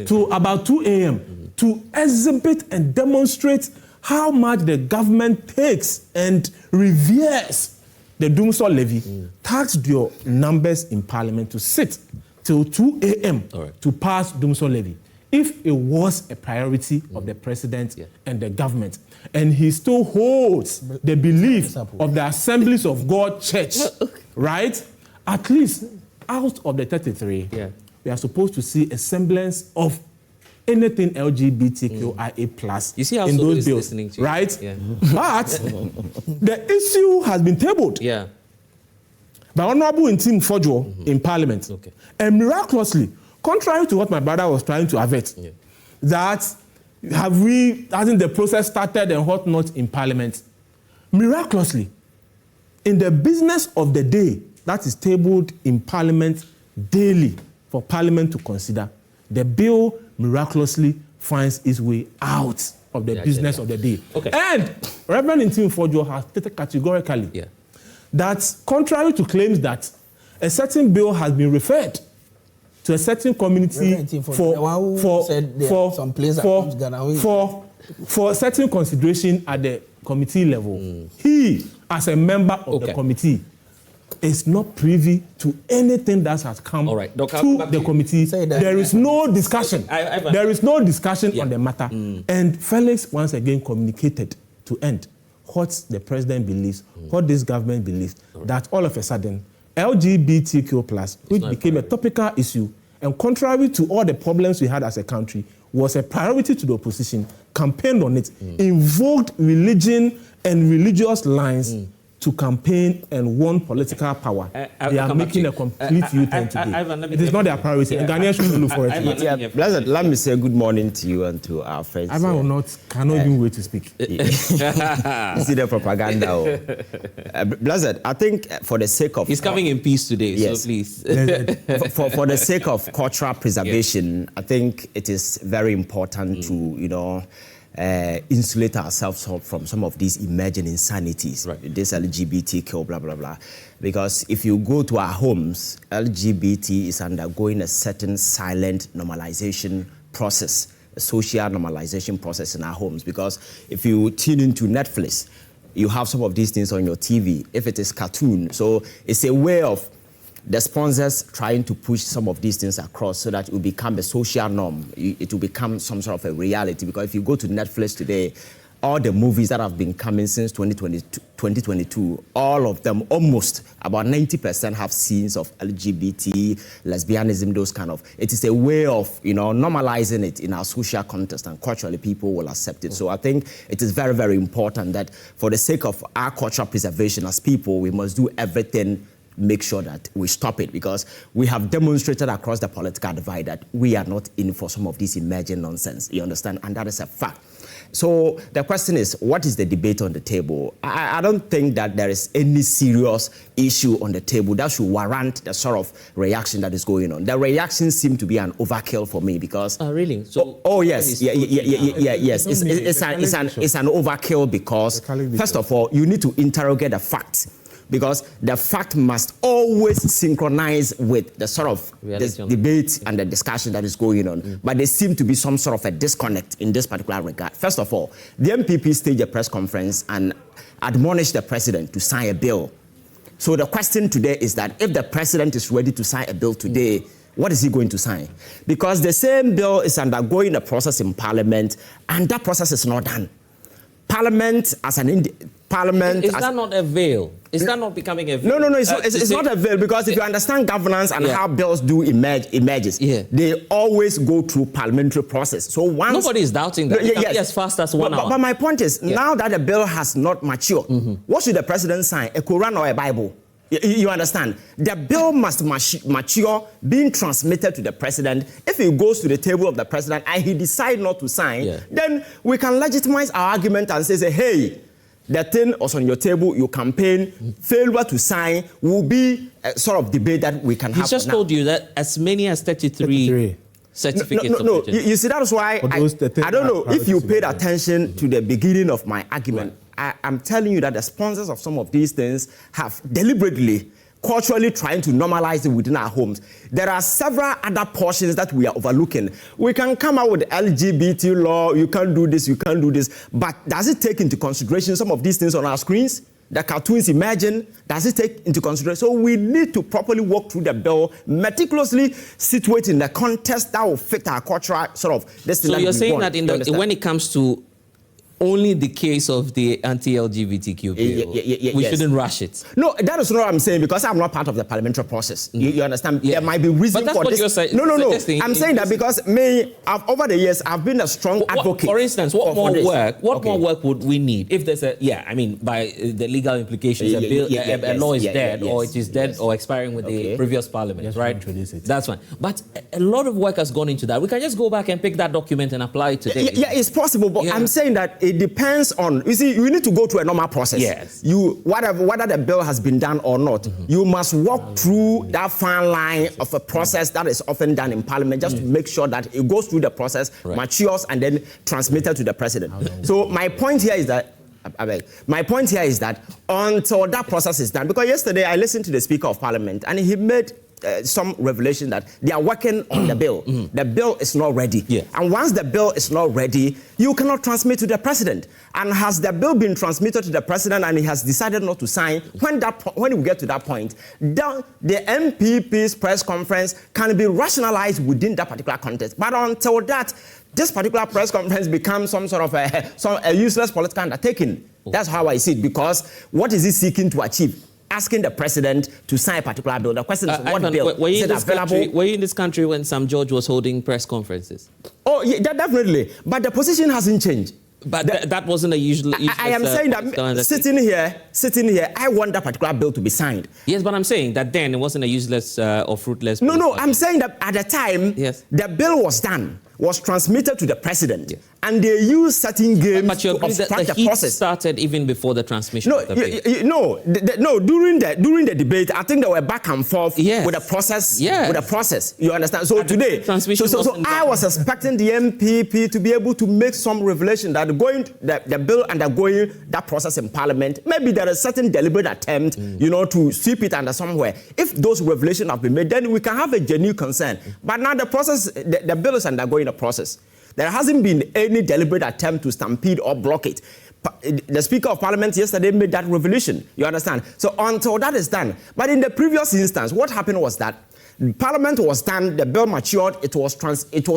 To about 2 a.m. to exhibit and demonstrate how much the government takes and reveres the Doomsday levy, taxed your numbers in Parliament to sit till 2 a.m. to pass Doomsday levy. if it was a priority of the president and the government, and he still holds the belief of the Assemblies of God Church, right? At least out of the 33, we are supposed to see a semblance of anything LGBTQIA plus in those bills, right? But the issue has been tabled by Honorable Ntim Fojo in Parliament, and miraculously, contrary to what my brother was trying to avert, that hasn't the process started and whatnot in Parliament? Miraculously, in the business of the day that is tabled in Parliament daily for Parliament to consider, the bill miraculously finds its way out of the business of the day. And Reverend Ntim Fojo has stated categorically that contrary to claims that a certain bill has been referred to a certain community for certain consideration at the committee level. He, as a member of the committee, is not privy to anything that has come to the committee. There is no discussion. There is no discussion on the matter. And Felix once again communicated to end what the president believes, what this government believes, that all of a sudden LGBTQ+, which became a topical issue, and contrary to all the problems we had as a country, was a priority to the opposition, campaigned on it, invoked religion and religious lines to campaign and won political power. They are making a complete U-turn today. It is not their priority, and Ghanaians should look for it. Blessed, let me say good morning to you and to our friends. Ivan cannot even wait to speak. You see the propaganda. Blessed, I think for the sake of... He's coming in peace today, so please. for the sake of cultural preservation, I think it is very important to, insulate ourselves from some of these emerging insanities, this LGBTQ, blah, blah, blah. Because if you go to our homes, LGBT is undergoing a certain silent normalization process, a social normalization process in our homes. Because if you tune into Netflix, you have some of these things on your TV, if it is cartoon. So it's a way of the sponsors trying to push some of these things across so that it will become a social norm. It will become some sort of a reality. Because if you go to Netflix today, all the movies that have been coming since 2022, all of them, almost about 90% have scenes of LGBT, lesbianism, those kind of. It is a way of, normalizing it in our social context, and culturally people will accept it. So I think it is very, very important that for the sake of our cultural preservation as people, we must do everything, make sure that we stop it, because we have demonstrated across the political divide that we are not in for some of this emerging nonsense. You understand? And that is a fact. So the question is, what is the debate on the table? I don't think that there is any serious issue on the table that should warrant the sort of reaction that is going on. The reactions seem to be an overkill for me because... really? So yes. Yes. It's an overkill because, first of all, you need to interrogate the facts. Because the fact must always synchronize with the sort of debate and the discussion that is going on. But there seems to be some sort of a disconnect in this particular regard. First of all, the MPP staged a press conference and admonished the president to sign a bill. So the question today is that if the president is ready to sign a bill today, what is he going to sign? Because the same bill is undergoing a process in Parliament, and that process is not done. Parliament as an Parliament... Is that not a veil? Is that not becoming a veil? No, it's not a veil, because if you understand governance and how bills do emerges, they always go through parliamentary process. So once... Nobody is doubting that. It can be as fast as 1 hour. But my point is, now that the bill has not matured, what should the president sign? A Quran or a Bible? You understand? The bill must mature, being transmitted to the president. If it goes to the table of the president and he decides not to sign, then we can legitimize our argument and say, hey, the thing was on your table, you campaign, failure to sign will be a sort of debate that we can have. He just told you that as many as 33 certificates. No. You see, that's why I don't know if you paid attention to the beginning of my argument. I'm telling you that the sponsors of some of these things have deliberately, culturally trying to normalize it within our homes. There are several other portions that we are overlooking. We can come out with LGBT law, you can't do this, but does it take into consideration some of these things on our screens? the cartoons emerging? Does it take into consideration? So we need to properly walk through the bill, meticulously situate in the context that will fit our cultural sort of this thing. So that you're we saying want, that when it comes to only the case of the anti-LGBTQ bill, we shouldn't rush it. No, that is not what I'm saying, because I'm not part of the parliamentary process. You understand? There might be reason but that's for what this. You're saying, no. I'm saying that because over the years, I've been a strong advocate. For instance, what more work would we need if there's by the legal implications, a law is dead, or it is dead or expiring with the previous parliament, right? That's fine. But a lot of work has gone into that. We can just go back and pick that document and apply it today. Yeah, it's possible, but I'm saying that it depends on, you see, you need to go through a normal process. Yes. Whether the bill has been done or not, you must walk through that fine line of a process that is often done in parliament, just to make sure that it goes through the process, matures, and then transmitted to the president. So my point here is that until that process is done, because yesterday I listened to the Speaker of Parliament and he made some revelation that they are working on the bill. The bill is not ready. And once the bill is not ready, you cannot transmit to the president. And has the bill been transmitted to the president and he has decided not to sign, when we get to that point, the MPP's press conference can be rationalized within that particular context. But until that, this particular press conference becomes some sort of a useless political undertaking. That's how I see it, because what is he seeking to achieve? Asking the president to sign a particular bill. The question is, what bill? Were you in this country when Sam George was holding press conferences? Oh, yeah, definitely. But the position hasn't changed. But that wasn't a usual. I am saying that sitting here, I want that particular bill to be signed. Yes, but I'm saying that then it wasn't a useless or fruitless. No, I'm saying that at the time, the bill was done, was transmitted to the president, and they used certain games to obstruct the process. Started even before the transmission. No, during the debate, I think they were back and forth with the process. With the process, you understand? So today, I was expecting the MPP to be able to make some revelation that the bill undergoing that process in Parliament, maybe there is a certain deliberate attempt, to sweep it under somewhere. If those revelations have been made, then we can have a genuine concern. But now the process, the bill is undergoing a process. There hasn't been any deliberate attempt to stampede or block it. The Speaker of Parliament yesterday made that revelation. You understand? So until that is done. But in the previous instance, what happened was that Parliament was done, the bill matured, it was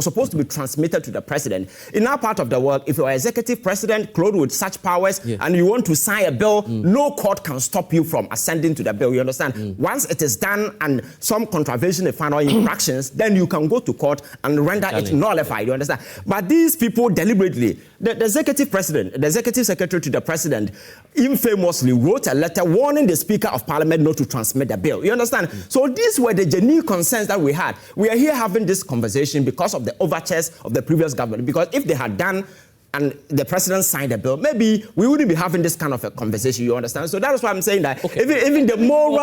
supposed to be transmitted to the president. In our part of the world, if you're an executive president clothed with such powers and you want to sign a bill, no court can stop you from ascending to the bill. You understand? Once it is done and some contravention of final infractions, then you can go to court and render it nullified. You understand? But these people deliberately, the executive president, the executive secretary to the president, infamously wrote a letter warning the Speaker of Parliament not to transmit the bill. You understand? So these were the genuine concerns that we had. We are here having this conversation because of the overtures of the previous government. Because if they had done and the president signed a bill, maybe we wouldn't be having this kind of a conversation, you understand? So that is why I'm saying that even the moral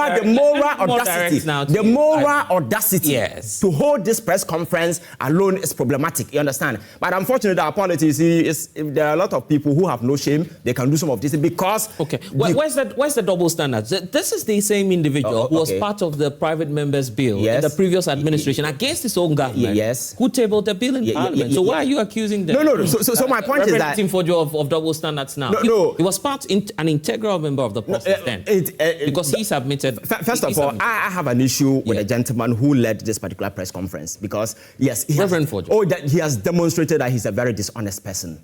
audacity to hold this press conference alone is problematic, you understand? But unfortunately, our politics there are a lot of people who have no shame. They can do some of this because... Where's the double standard? This is the same individual who was part of the private members bill in the previous administration against his own government who tabled the bill in Parliament. So why are you accusing them? No. So my point is that of double standards now. He was an integral member of the process then because he submitted. First of all, I have an issue with the gentleman who led this particular press conference because he has demonstrated that he's a very dishonest person.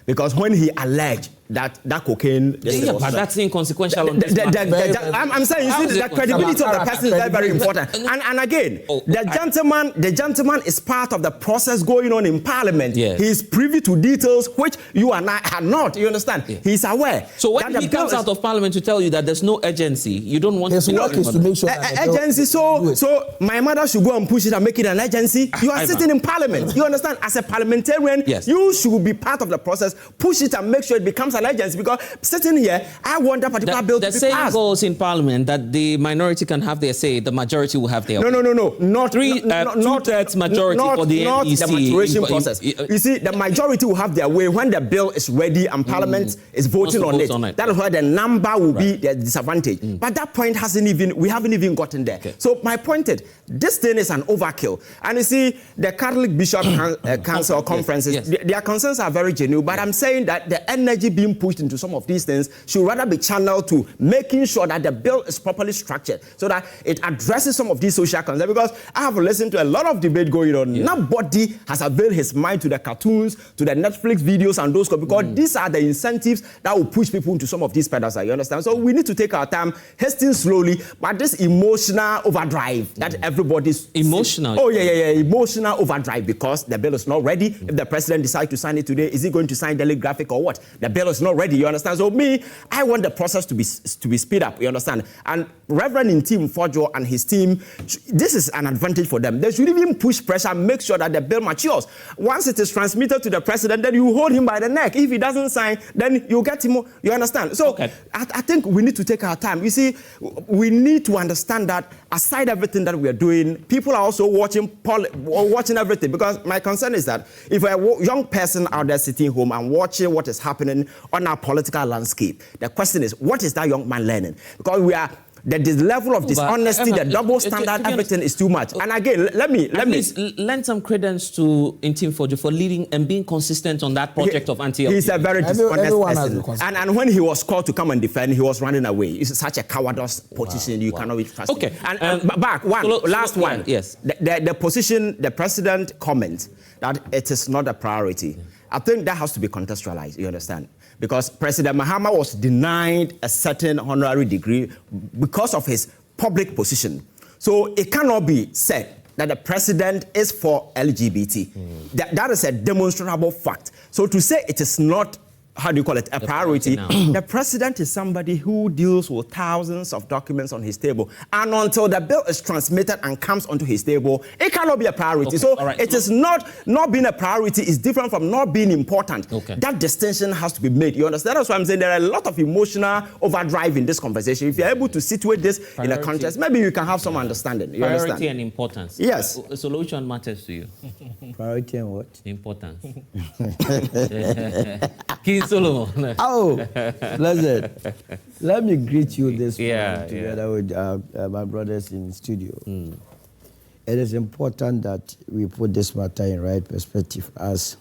Because when he alleged that cocaine... but that's inconsequential. I'm saying, you see, the credibility of the person is very important. And again, the gentleman is part of the process going on in Parliament. He is privy to details which you and I are not. You understand? He's aware. So when he comes out of Parliament to tell you that there's no urgency, you don't want his work is to make sure that urgency. So my mother should go and push it and make it an urgency. You are sitting in Parliament. You understand? As a parliamentarian, you should be part of the process. Push it and make sure it becomes an urgency, because sitting here, I want that particular bill to be passed. The saying goes in Parliament that the minority can have their say, the majority will have their No. Not two-thirds majority for the not NEC. The maturation process. You see, the majority will have their way when the bill is ready and Parliament is voting on it. That is why the number will be the disadvantage. But that point we haven't even gotten there. So my point is, this thing is an overkill. And you see, the Catholic Bishop Council conferences, their concerns are very genuine, but I'm saying that the energy being being pushed into some of these things should rather be channeled to making sure that the bill is properly structured so that it addresses some of these social concerns. Because I have listened to a lot of debate going on. Nobody has availed his mind to the cartoons, to the Netflix videos and those, because these are the incentives that will push people into some of these pedals, you understand? So we need to take our time, hasten slowly, but this emotional overdrive that everybody's... Emotional? Oh, yeah, emotional overdrive, because the bill is not ready. If the president decides to sign it today, is he going to sign daily graphic or what? The bill is not ready, you understand? So I want the process to be speed up, you understand? And Reverend Ntim Fojo and his team, this is an advantage for them. They should even push pressure, make sure that the bill matures. Once it is transmitted to the president, then you hold him by the neck. If he doesn't sign, then you get him, you understand? So I think we need to take our time. You see, we need to understand that aside everything that we are doing, people are also watching everything, because my concern is that if a young person out there sitting home and watching what is happening on our political landscape, the question is, what is that young man learning? Because the level of dishonesty, the double standard, everything is too much. And again, let me lend some credence to Ntim Fojo for leading and being consistent on that project of anti-LGBT. He's a very dishonest person. And when he was called to come and defend, he was running away. It's such a cowardice position. You cannot be trusted. Okay. And last one. Yes. The position, the president comment that it is not a priority. I think that has to be contextualized, you understand? Because President Mahama was denied a certain honorary degree because of his public position. So it cannot be said that the president is for LGBT. That is a demonstrable fact. So to say it is not, how do you call it, a priority, the president is somebody who deals with thousands of documents on his table. And until the bill is transmitted and comes onto his table, it cannot be a priority. So it is not being a priority is different from not being important. That distinction has to be made. You understand? That's why I'm saying there are a lot of emotional overdrive in this conversation. If you're able to situate this in a context, maybe you can have some understanding. You priority understand? And importance. Yes. A solution matters to you. Priority and what? Importance. Solomon. Oh, blessed. Let me greet you this morning together with my brothers in studio. It is important that we put this matter in right perspective, as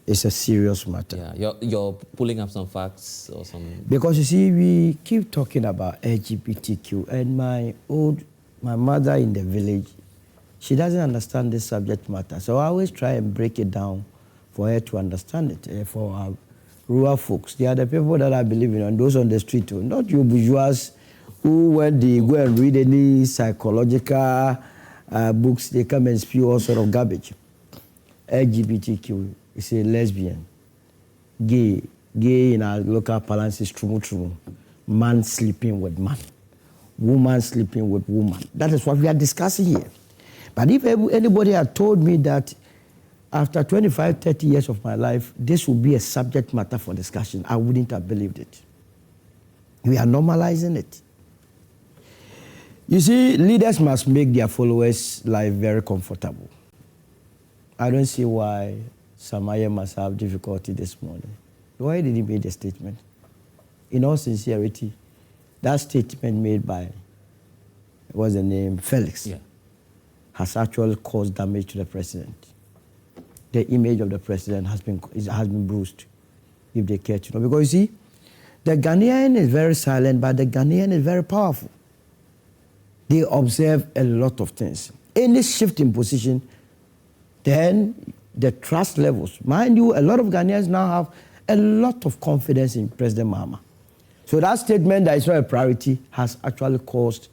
it's a serious matter. Yeah, you're pulling up some facts or some... Because you see, we keep talking about LGBTQ, and my mother in the village, she doesn't understand this subject matter. So I always try and break it down for her to understand it. For our rural folks, they are the people that I believe in, and those on the street too. Not you bourgeois who, when they go and read any psychological books, they come and spew all sort of garbage. LGBTQ is a lesbian, gay in our local parlance is trumu, man sleeping with man, woman sleeping with woman. That is what we are discussing here. But if anybody had told me that after 25, 30 years of my life, this would be a subject matter for discussion, I wouldn't have believed it. We are normalizing it. You see, leaders must make their followers' life very comfortable. I don't see why Samaya must have difficulty this morning. Why did he make a statement? In all sincerity, that statement made by, what's the name, Felix, has actually caused damage to the president. The image of the president has been bruised, if they care to know. Because you see, the Ghanaian is very silent, but the Ghanaian is very powerful. They observe a lot of things. Any shift in position, then the trust levels. Mind you, a lot of Ghanaians now have a lot of confidence in President Mahama. So that statement that is not a priority has actually caused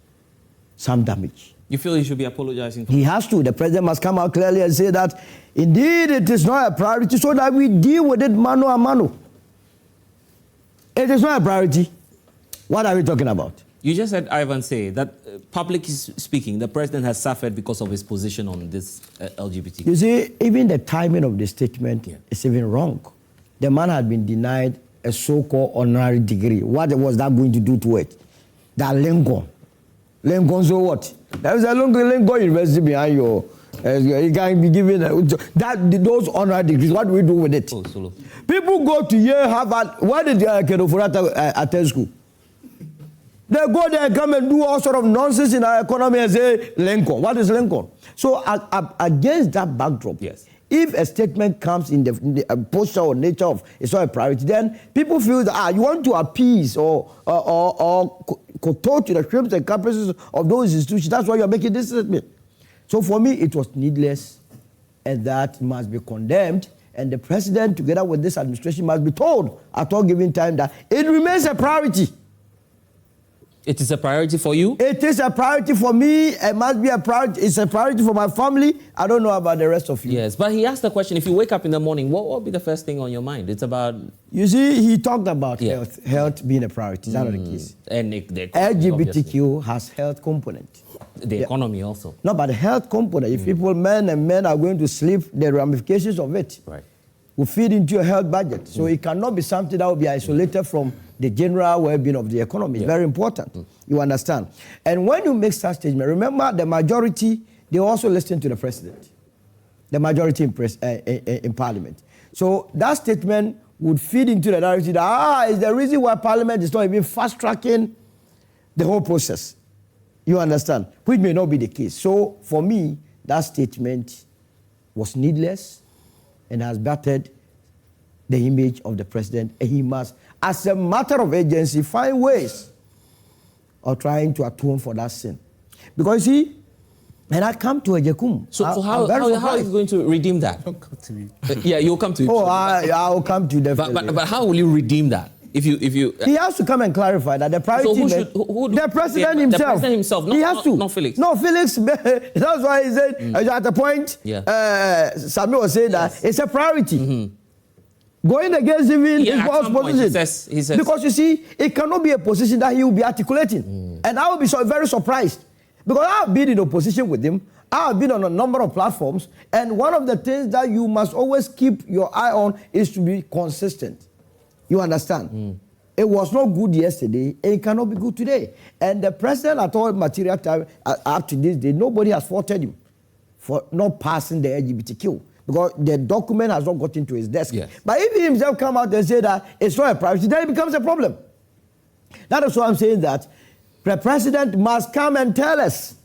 some damage. You feel he should be apologizing? He has to. The president must come out clearly and say that indeed it is not a priority, so that we deal with it mano a mano. It is not a priority. What are we talking about? You just heard Ivan say that, publicly speaking, the president has suffered because of his position on this LGBT. You see, even the timing of the statement is even wrong. The man had been denied a so-called honorary degree. What was that going to do to it? That Lincoln. Lincoln, so what? There is a Lincoln University behind you. You can be given those honorary degrees. What do we do with it? People go to Yale, Harvard. Why did Kedofurata attend school? They go there and come and do all sort of nonsense in our economy and say, Lincoln. What is Lincoln? So against that backdrop, if a statement comes in the posture or nature of it's not a priority, then people feel that you want to appease or kowtow to the crimes and caprices of those institutions. That's why you're making this statement. So for me, it was needless, and that must be condemned. And the president, together with this administration, must be told at all given time that it remains a priority. It is a priority for you? It is a priority for me. It must be a priority. It's a priority for my family. I don't know about the rest of you. Yes, but he asked the question, if you wake up in the morning, what will be the first thing on your mind? It's about... You see, he talked about health being a priority. Is that not the case? And the LGBTQ obviously has health component. The economy also. No, but the health component, if people, men are going to sleep, the ramifications of it will feed into your health budget. So it cannot be something that will be isolated from the general well-being of the economy. It's very important. You understand? And when you make such statement, remember the majority, they also listen to the president. The majority in parliament. So that statement would feed into the narrative that, it's the reason why parliament is not even fast-tracking the whole process. You understand? Which may not be the case. So for me, that statement was needless and has battered the image of the president, and he must, as a matter of urgency, find ways of trying to atone for that sin. Because you see, when I come to Ejekum, so how are you going to redeem that? Don't come to me. Yeah, you'll come to me. Oh, I'll come to you definitely. But how will you redeem that? If you he has to come and clarify that the priority. So the president himself. The president himself. He has to. Not Felix. No, Felix. That's why he said at the point. Samuel was saying that it's a priority. Going against him in his boss position. He says, because you see, it cannot be a position that he will be articulating. And I will be very surprised. Because I have been in opposition with him. I have been on a number of platforms. And one of the things that you must always keep your eye on is to be consistent. You understand? It was not good yesterday, and it cannot be good today. And the president at all material time, up to this day, nobody has faulted him for not passing the LGBTQ. Because the document has not gotten to his desk. Yes. But if he himself come out and say that it's not a priority, then it becomes a problem. That is why I'm saying that the president must come and tell us.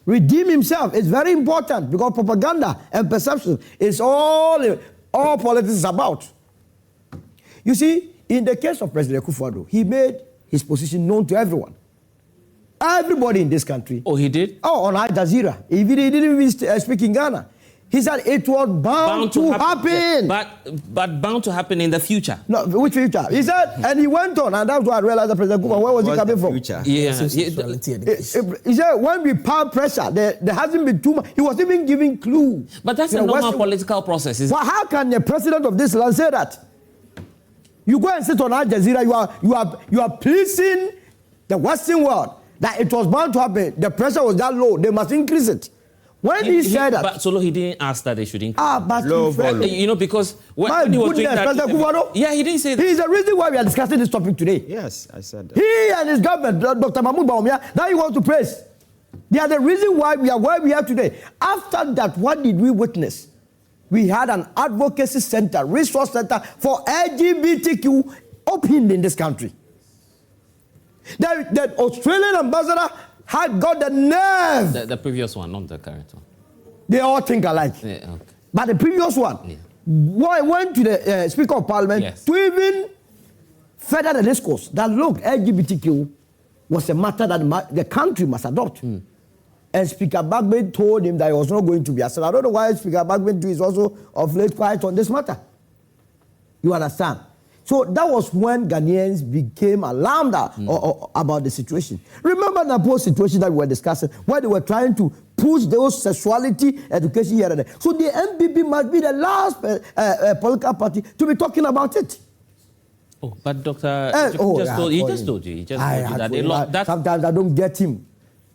Redeem himself. It's very important because propaganda and perception is all politics is about. You see, in the case of President Akufo-Addo, he made his position known to everyone. Everybody in this country. Oh, he did? Oh, on Al Jazeera. He didn't even speak in Ghana. He said it was bound to happen. But bound to happen in the future. No, which future? He said, and he went on, and that's why I realized that President Akufo, where was he coming from? Future? He said, when we power pressure, there hasn't been too much. He was even giving clues. But that's a normal political process. Well, how can the president of this land say that? You go and sit on Al Jazeera, you are pleasing the Western world that it was bound to happen. The pressure was that low. They must increase it. When he said that, but Solo, he didn't ask that they should increase. But you know, because when he was doing that, he didn't say that. He is the reason why we are discussing this topic today. Yes, I said that. He and his government, Dr. Bawumia, that he wants to praise. They are the reason why we are where we are today. After that, what did we witness? We had an advocacy center, resource center for LGBTQ opened in this country. The Australian ambassador had got the nerve. The previous one, not the current one. They all think alike. Yeah, okay. But the previous one went to the Speaker of Parliament to even further the discourse that, look, LGBTQ was a matter that the country must adopt. And Speaker Bagbe told him that he was not going to be accepted. I don't know why Speaker Bagbe is also of late quiet on this matter. You understand? So that was when Ghanaians became alarmed about the situation. Remember the post situation that we were discussing, where they were trying to push those sexuality education here and there. So the MPP must be the last political party to be talking about it. Oh, but Dr. He just told you that they lost. Sometimes I don't get him.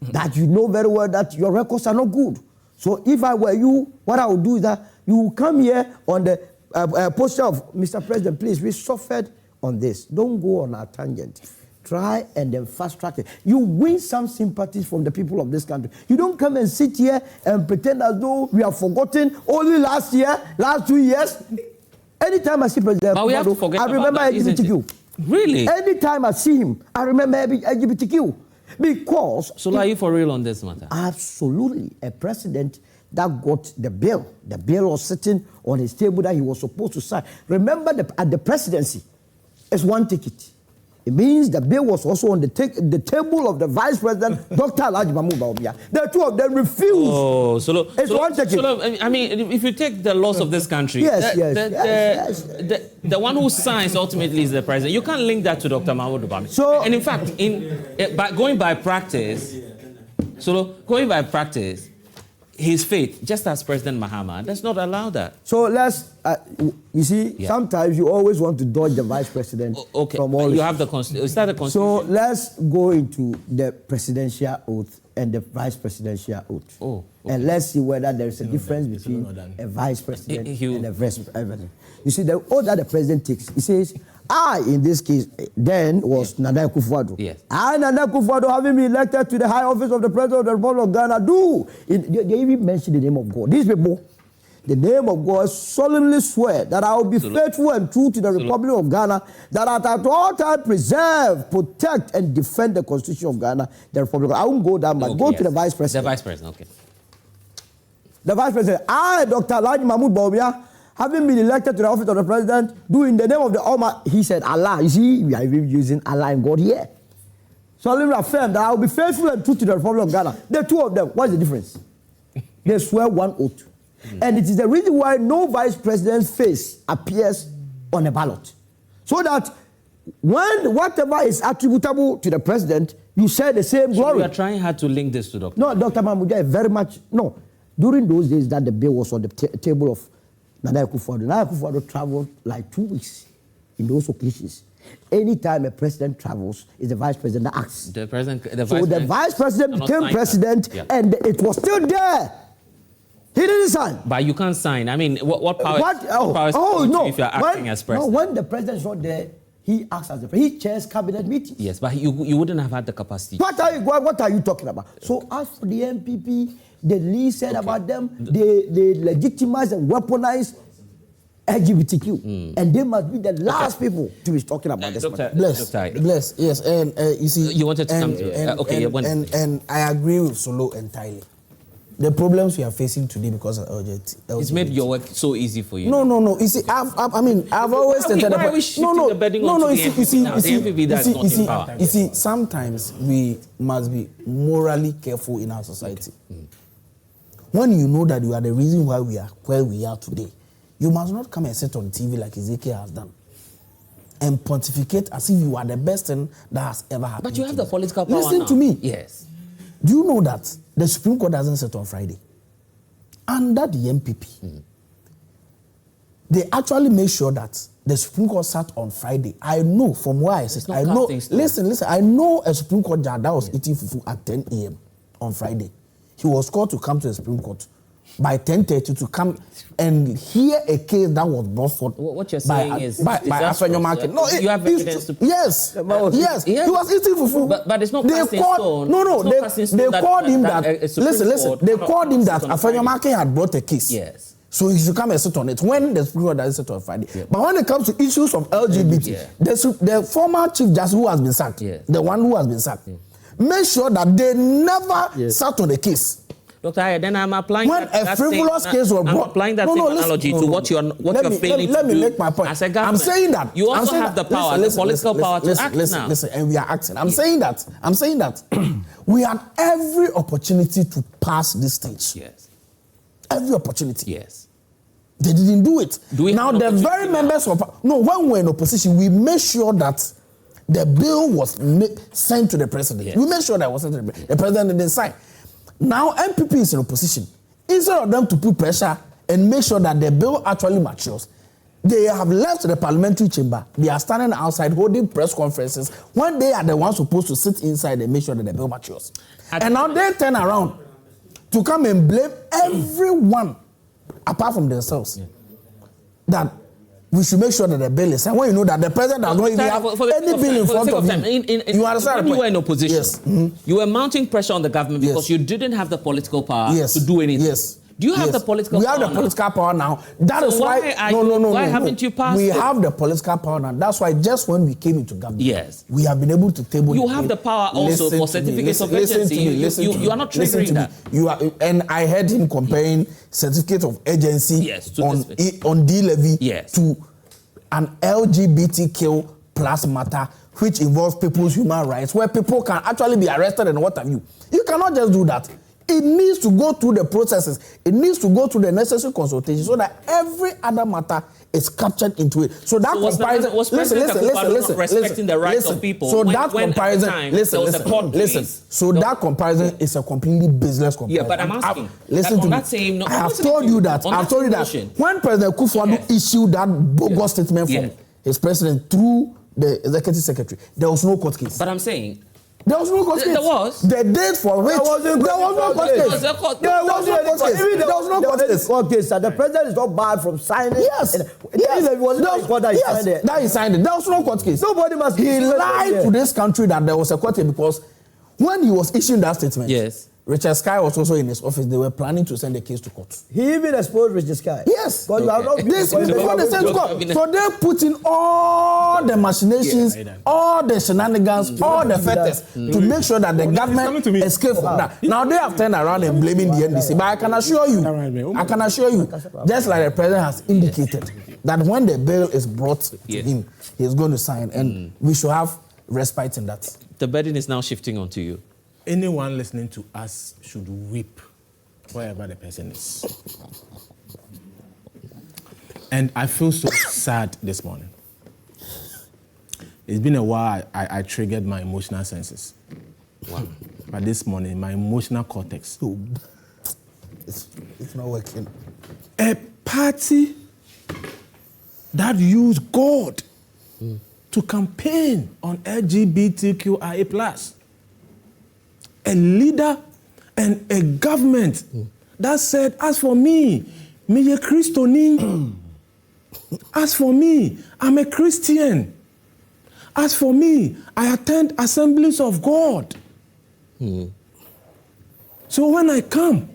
That you know very well that your records are not good. So if I were you, what I would do is that you will come here on the poster of Mr. President, please, we suffered on this. Don't go on a tangent. Try and then fast track it. You win some sympathies from the people of this country. You don't come and sit here and pretend as though we have forgotten only last 2 years. Anytime I see President Akufo-Addo, I remember LGBTQ. Really? Anytime I see him, I remember LGBTQ. Because... So are you for real on this matter? Absolutely. A president that got the bill. The bill was sitting on his table that he was supposed to sign. Remember, at the presidency, it's one ticket. It means the bill was also on the table of the vice president, Dr. Akufo-Addo and Bawumia. The two of them refused. Oh, it's one ticket. I mean, if you take the laws of this country, the one who signs ultimately is the president. You can't link that to Dr. Mahmoud Bawumia. So, and in fact, going by practice, his faith, just as President Mahama, does not allow that. So let's, you see, sometimes you always want to dodge the vice president from all. You have the Constitution. Is that the Constitution? So let's go into the presidential oath and the vice presidential oath. Oh, and let's see whether there is a difference between a vice president and a vice president. You see, the oath that the president takes, he says, I, in this case, then was Nana Akufo-Addo. Yes. I, Nana Akufo-Addo, having been elected to the high office of the President of the Republic of Ghana, they even mention the name of God. These people, the name of God, solemnly swear that I will be faithful and true to the Republic of Ghana, that at all times preserve, protect, and defend the Constitution of Ghana, the Republic. I won't go down, but go to the Vice President. The Vice President, okay. The Vice President, I, Dr. Alhaji Mahmoud Bawumia, having been elected to the office of the president, do in the name of the Almighty, he said, Allah. You see, we are even using Allah and God here. So I will affirm that I will be faithful and true to the Republic of Ghana. The two of them, what's the difference? They swear one oath. And it is the reason why no vice president's face appears on a ballot. So that when whatever is attributable to the president, you share the same glory. We are trying hard to link this to Dr. No, Dr. Mahmoud, very much, no. During those days that the bill was on the table of Nana Akufo-Addo. Nana Akufo-Addo traveled like 2 weeks in those occasions. Anytime a president travels, it's the vice president that acts. The vice president became president, and it was still there. He didn't sign. But you can't sign. I mean, what power? No. If you're acting as president. No, when the president is not there, he acts as the president. He chairs cabinet meetings. Yes, but you wouldn't have had the capacity. What are you talking about? So as for the MPP, the Lee said about them, they legitimize and weaponize LGBTQ. And they must be the last people to be talking about this. Bless, yes. And you see, you wanted to come to and I agree with Solo entirely. The problems we are facing today because of LGBT. It's made your work so easy for you. No. You see, I've always stated you see, sometimes we must be morally careful in our society. When you know that you are the reason why we are where we are today, you must not come and sit on TV like Ezekiel has done and pontificate as if you are the best thing that has ever happened. But you have the political power. Listen to me. Yes. Do you know that the Supreme Court doesn't sit on Friday? Under the MPP, they actually made sure that the Supreme Court sat on Friday. I know from where I sit. I know. Listen. I know a Supreme Court judge that was eating fufu at 10 a.m. on Friday. He was called to come to the Supreme Court by 10:30 to come and hear a case that was brought forth. What you're saying is by Afenyo Market. No, you have evidence to prove. Yes. He was eating fufu. But it's not casting stone. They called him that. Listen. They called him that Afenyo Market had brought a case. Yes. So he should come and sit on it when the Supreme Court doesn't sit on Friday. Yeah. But when it comes to issues of LGBT, the former Chief Justice who has been sacked, the one who has been sacked, make sure that they never sat on the case. Dr. then I'm applying when a frivolous case was brought. I'm applying that same analogy to what you're failing to do. Let me make my point. As a government, I'm saying that you also have the power, the political power to act now. Listen, and we are acting. I'm saying that we had every opportunity to pass this stage. Yes. Every opportunity. Yes. They didn't do it. Now the very members of when we were in opposition, we made sure that the bill was sent to the president. Yes. We made sure that it was sent to the president. The president didn't sign. Now MPP is in opposition. Instead of them to put pressure and make sure that the bill actually matures, they have left the parliamentary chamber. They are standing outside holding press conferences when they are the ones supposed to sit inside and make sure that the bill matures. And now they turn around to come and blame everyone apart from themselves. That we should make sure that the bill is signed. When you know that the president does not even have any bill in front of him. You understand? When you were in opposition, you were mounting pressure on the government because you didn't have the political power to do anything. Do you have the political power? We have the political power now. That is why. Why haven't you passed? We have the political power now. That's why just when we came into government, yes, we have been able to table. You have the power also for certificates of agency. You are not triggering that. You are, and I heard him comparing certificate of agency on D levy to an LGBTQ plus matter, which involves people's human rights, where people can actually be arrested and what have you. You cannot just do that. It needs to go through the processes. It needs to go through the necessary consultation so that every other matter is captured into it. So that comparison. Listen. Respecting the rights of people. So that comparison. Listen. So that comparison is a completely baseless comparison. Yeah, but I'm asking. Listen to me. I have told you that. When President Akufo-Addo issued that bogus statement from his president through the executive secretary, there was no court case. But I'm saying. There was no court case. There was. The date for which there was no court case. There was no court case. The president is not barred from signing. Yes. That he signed it. There was no court case. Nobody must. He lied to this country that there was a court case because when he was issuing that statement, yes, Richard Sky was also in his office. They were planning to send the case to court. He even exposed Richard Sky. Yes. But you have not this before they sent to court. So they put in all the machinations, all the shenanigans, all the fetters to make sure that the government escaped from that. Now they have turned around and blaming the NDC. But I can assure you, just like the president has indicated, that when the bill is brought to him, he's going to sign, and we should have respite in that. The burden is now shifting onto you. Anyone listening to us should weep wherever the person is. And I feel so sad this morning. It's been a while I triggered my emotional senses. Wow. But this morning, my emotional cortex. It's not working. A party that used God to campaign on LGBTQIA+. A leader and a government that said, as for me, me a Christian. As for me, I'm a Christian. As for me, I attend assemblies of God. So when I come,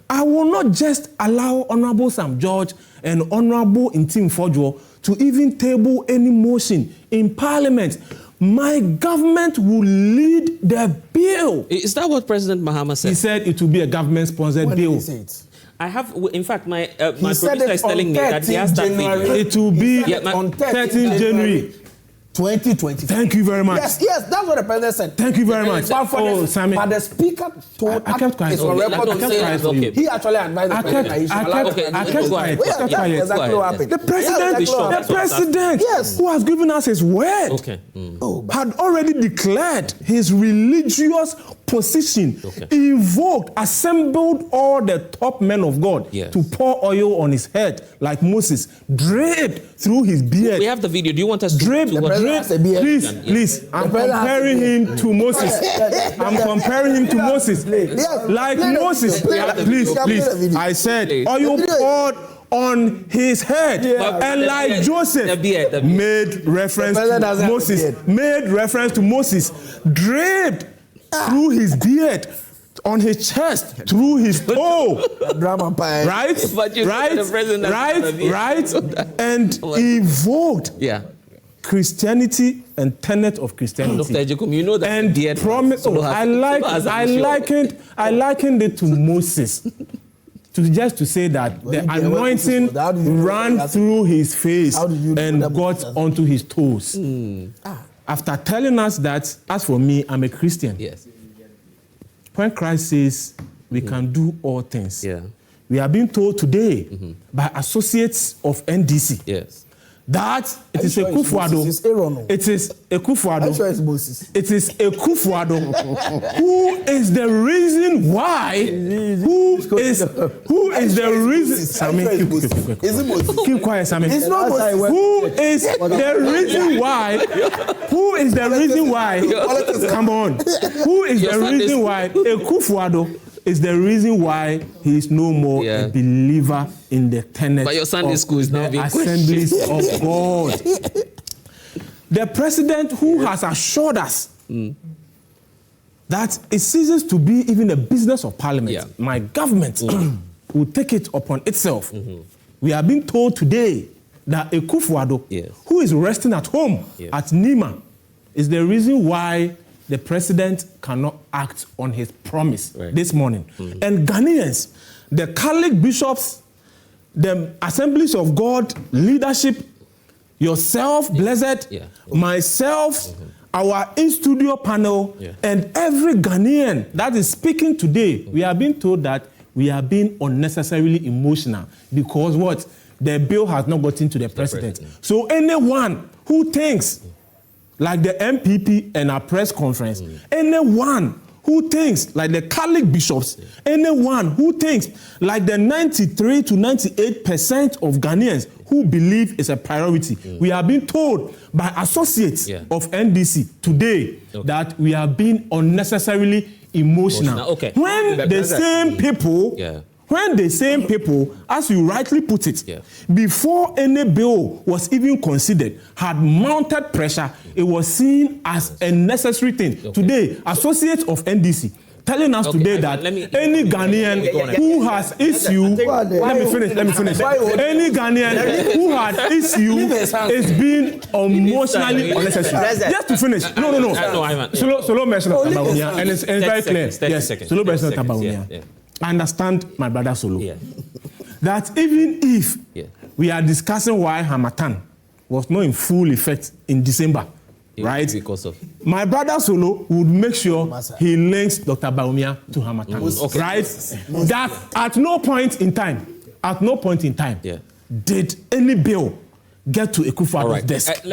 I will not just allow Honorable Sam George and Honorable Intim Fojo to even table any motion in Parliament. My government will lead the bill. Is that what President Mahama said? He said it will be a government-sponsored bill. Did he say it? I have, in fact, my producer is telling me that he has that video. It will be on 13th January. 2020. Thank you very much. Yes, that's what the president said. Thank you very much. But the speaker told I kept quiet. On record to say he actually advised the president. I kept quiet. Exactly what happened. The president who has given us his word had already declared his religious position, invoked, assembled all the top men of God to pour oil on his head like Moses, draped through his beard. We have the video. Do you want us to draped? Please. I'm comparing him to Moses. Like Moses. Please. I said oil poured on his head, and like Joseph made reference to Moses, draped through his beard, on his chest, through his toe, right, and evoked Christianity and tenet of Christianity. Dr. Ejekum, you know that. And promise. I likened it to Moses. To say that the anointing ran through his face and got onto his toes. After telling us that, as for me, I'm a Christian. Yes. When Christ says we can do all things, we are being told today by associates of NDC that it is Akufo-Addo. It is Akufo-Addo. It is Akufo-Addo who is the reason why. Who is the reason? Sammy, keep quiet, Sammy. It's not who is the reason why? Who is the reason why? Come on. Who is the reason why Akufo-Addo is the reason why he is no more a believer in the tenets but your Sunday school is now being assemblies of God. The president who has assured us that it ceases to be even a business of parliament, my government will take it upon itself. We have been told today that Akufo-Addo, who is resting at home at Nima, is the reason why the president cannot act on his promise this morning. And Ghanaians, the Catholic bishops, the Assemblies of God leadership, yourself, Blessed, myself, our in-studio panel, and every Ghanaian that is speaking today, we have been told that we are being unnecessarily emotional because what? The bill has not gotten to the president. So anyone who thinks, like the MPP and our press conference, anyone who thinks like the Catholic bishops, anyone who thinks like the 93 to 98% of Ghanaians who believe it's a priority. We have been told by associates of NDC today that we are being unnecessarily emotional. When the same people, as you rightly put it, before any bill was even considered, had mounted pressure, it was seen as a necessary thing. Today, associates of NDC telling us today that any Ghanaian who has issue, let me finish. Any Ghanaian who had issue is being emotionally unnecessary. Just to finish. No. Solo mention of Bawumia, and it's very clear. Yes, Solo mention of Bawumia. I understand my brother Solo. That even if we are discussing why Hamatan was not in full effect in December, right? Because of my brother Solo would make sure he links Dr. Bawumia to Hamatan, right? That at no point in time, did any bill get to Akufo-Addo's desk. At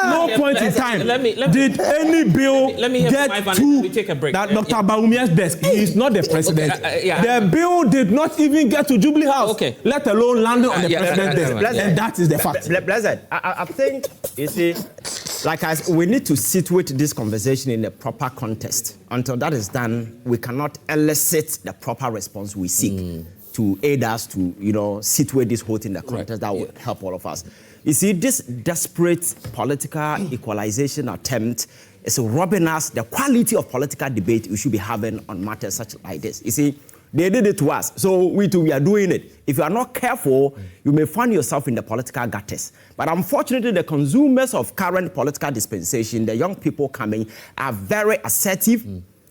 no point in time did any bill get to that Dr. Bawumia's desk. He is not the president. The bill did not even get to Jubilee House, let alone land on the president's desk. And that is the fact. Blessed, I think, you see, we need to situate this conversation in a proper context. Until that is done, we cannot elicit the proper response we seek to aid us to, situate this whole thing in the context that would help all of us. You see, this desperate political equalization attempt is robbing us the quality of political debate we should be having on matters such like this. You see, they did it to us, so we too, we are doing it. If you are not careful, you may find yourself in the political gutters. But unfortunately, the consumers of current political dispensation, the young people coming, are very assertive.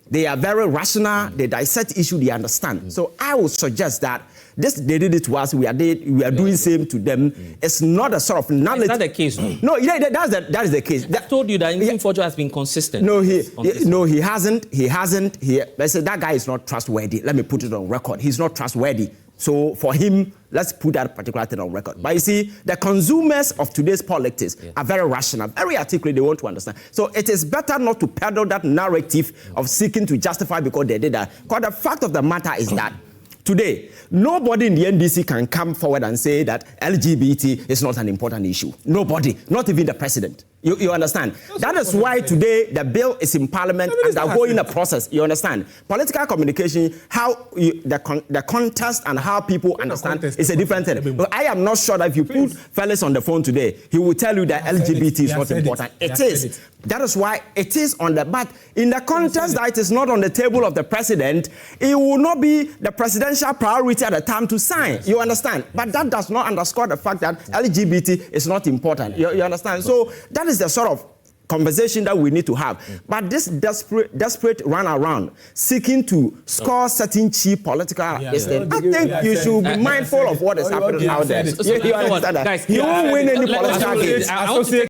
They are very rational. They dissect issue. They understand. So I would suggest that this they did it to us. We are doing same to them. It's not a sort of knowledge. Is that the case? No, that is the case. I told you that Fojo has been consistent. No, he hasn't. Let's say that guy is not trustworthy. Let me put it on record. He's not trustworthy. So for him, let's put that particular thing on record. But you see, the consumers of today's politics are very rational, very articulate. They want to understand. So it is better not to peddle that narrative of seeking to justify because they did that. Because the fact of the matter is that today, nobody in the NDC can come forward and say that LGBT is not an important issue. Nobody, not even the president. You understand? That is why today the bill is in Parliament and they're going a process. You understand? Political communication, the context and how people understand is a different thing. But I am not sure that if you put Felix on the phone today, he will tell you that LGBT is not important. It is. That is why it is on the, but in the context that it is not on the table of the president, it will not be the presidential priority at the time to sign. You understand? But that does not underscore the fact that LGBT is not important. You understand? So that is the sort of conversation that we need to have. But this desperate run around seeking to score certain cheap political I think you should be mindful of what is happening out there. You understand that? You won't win any political games.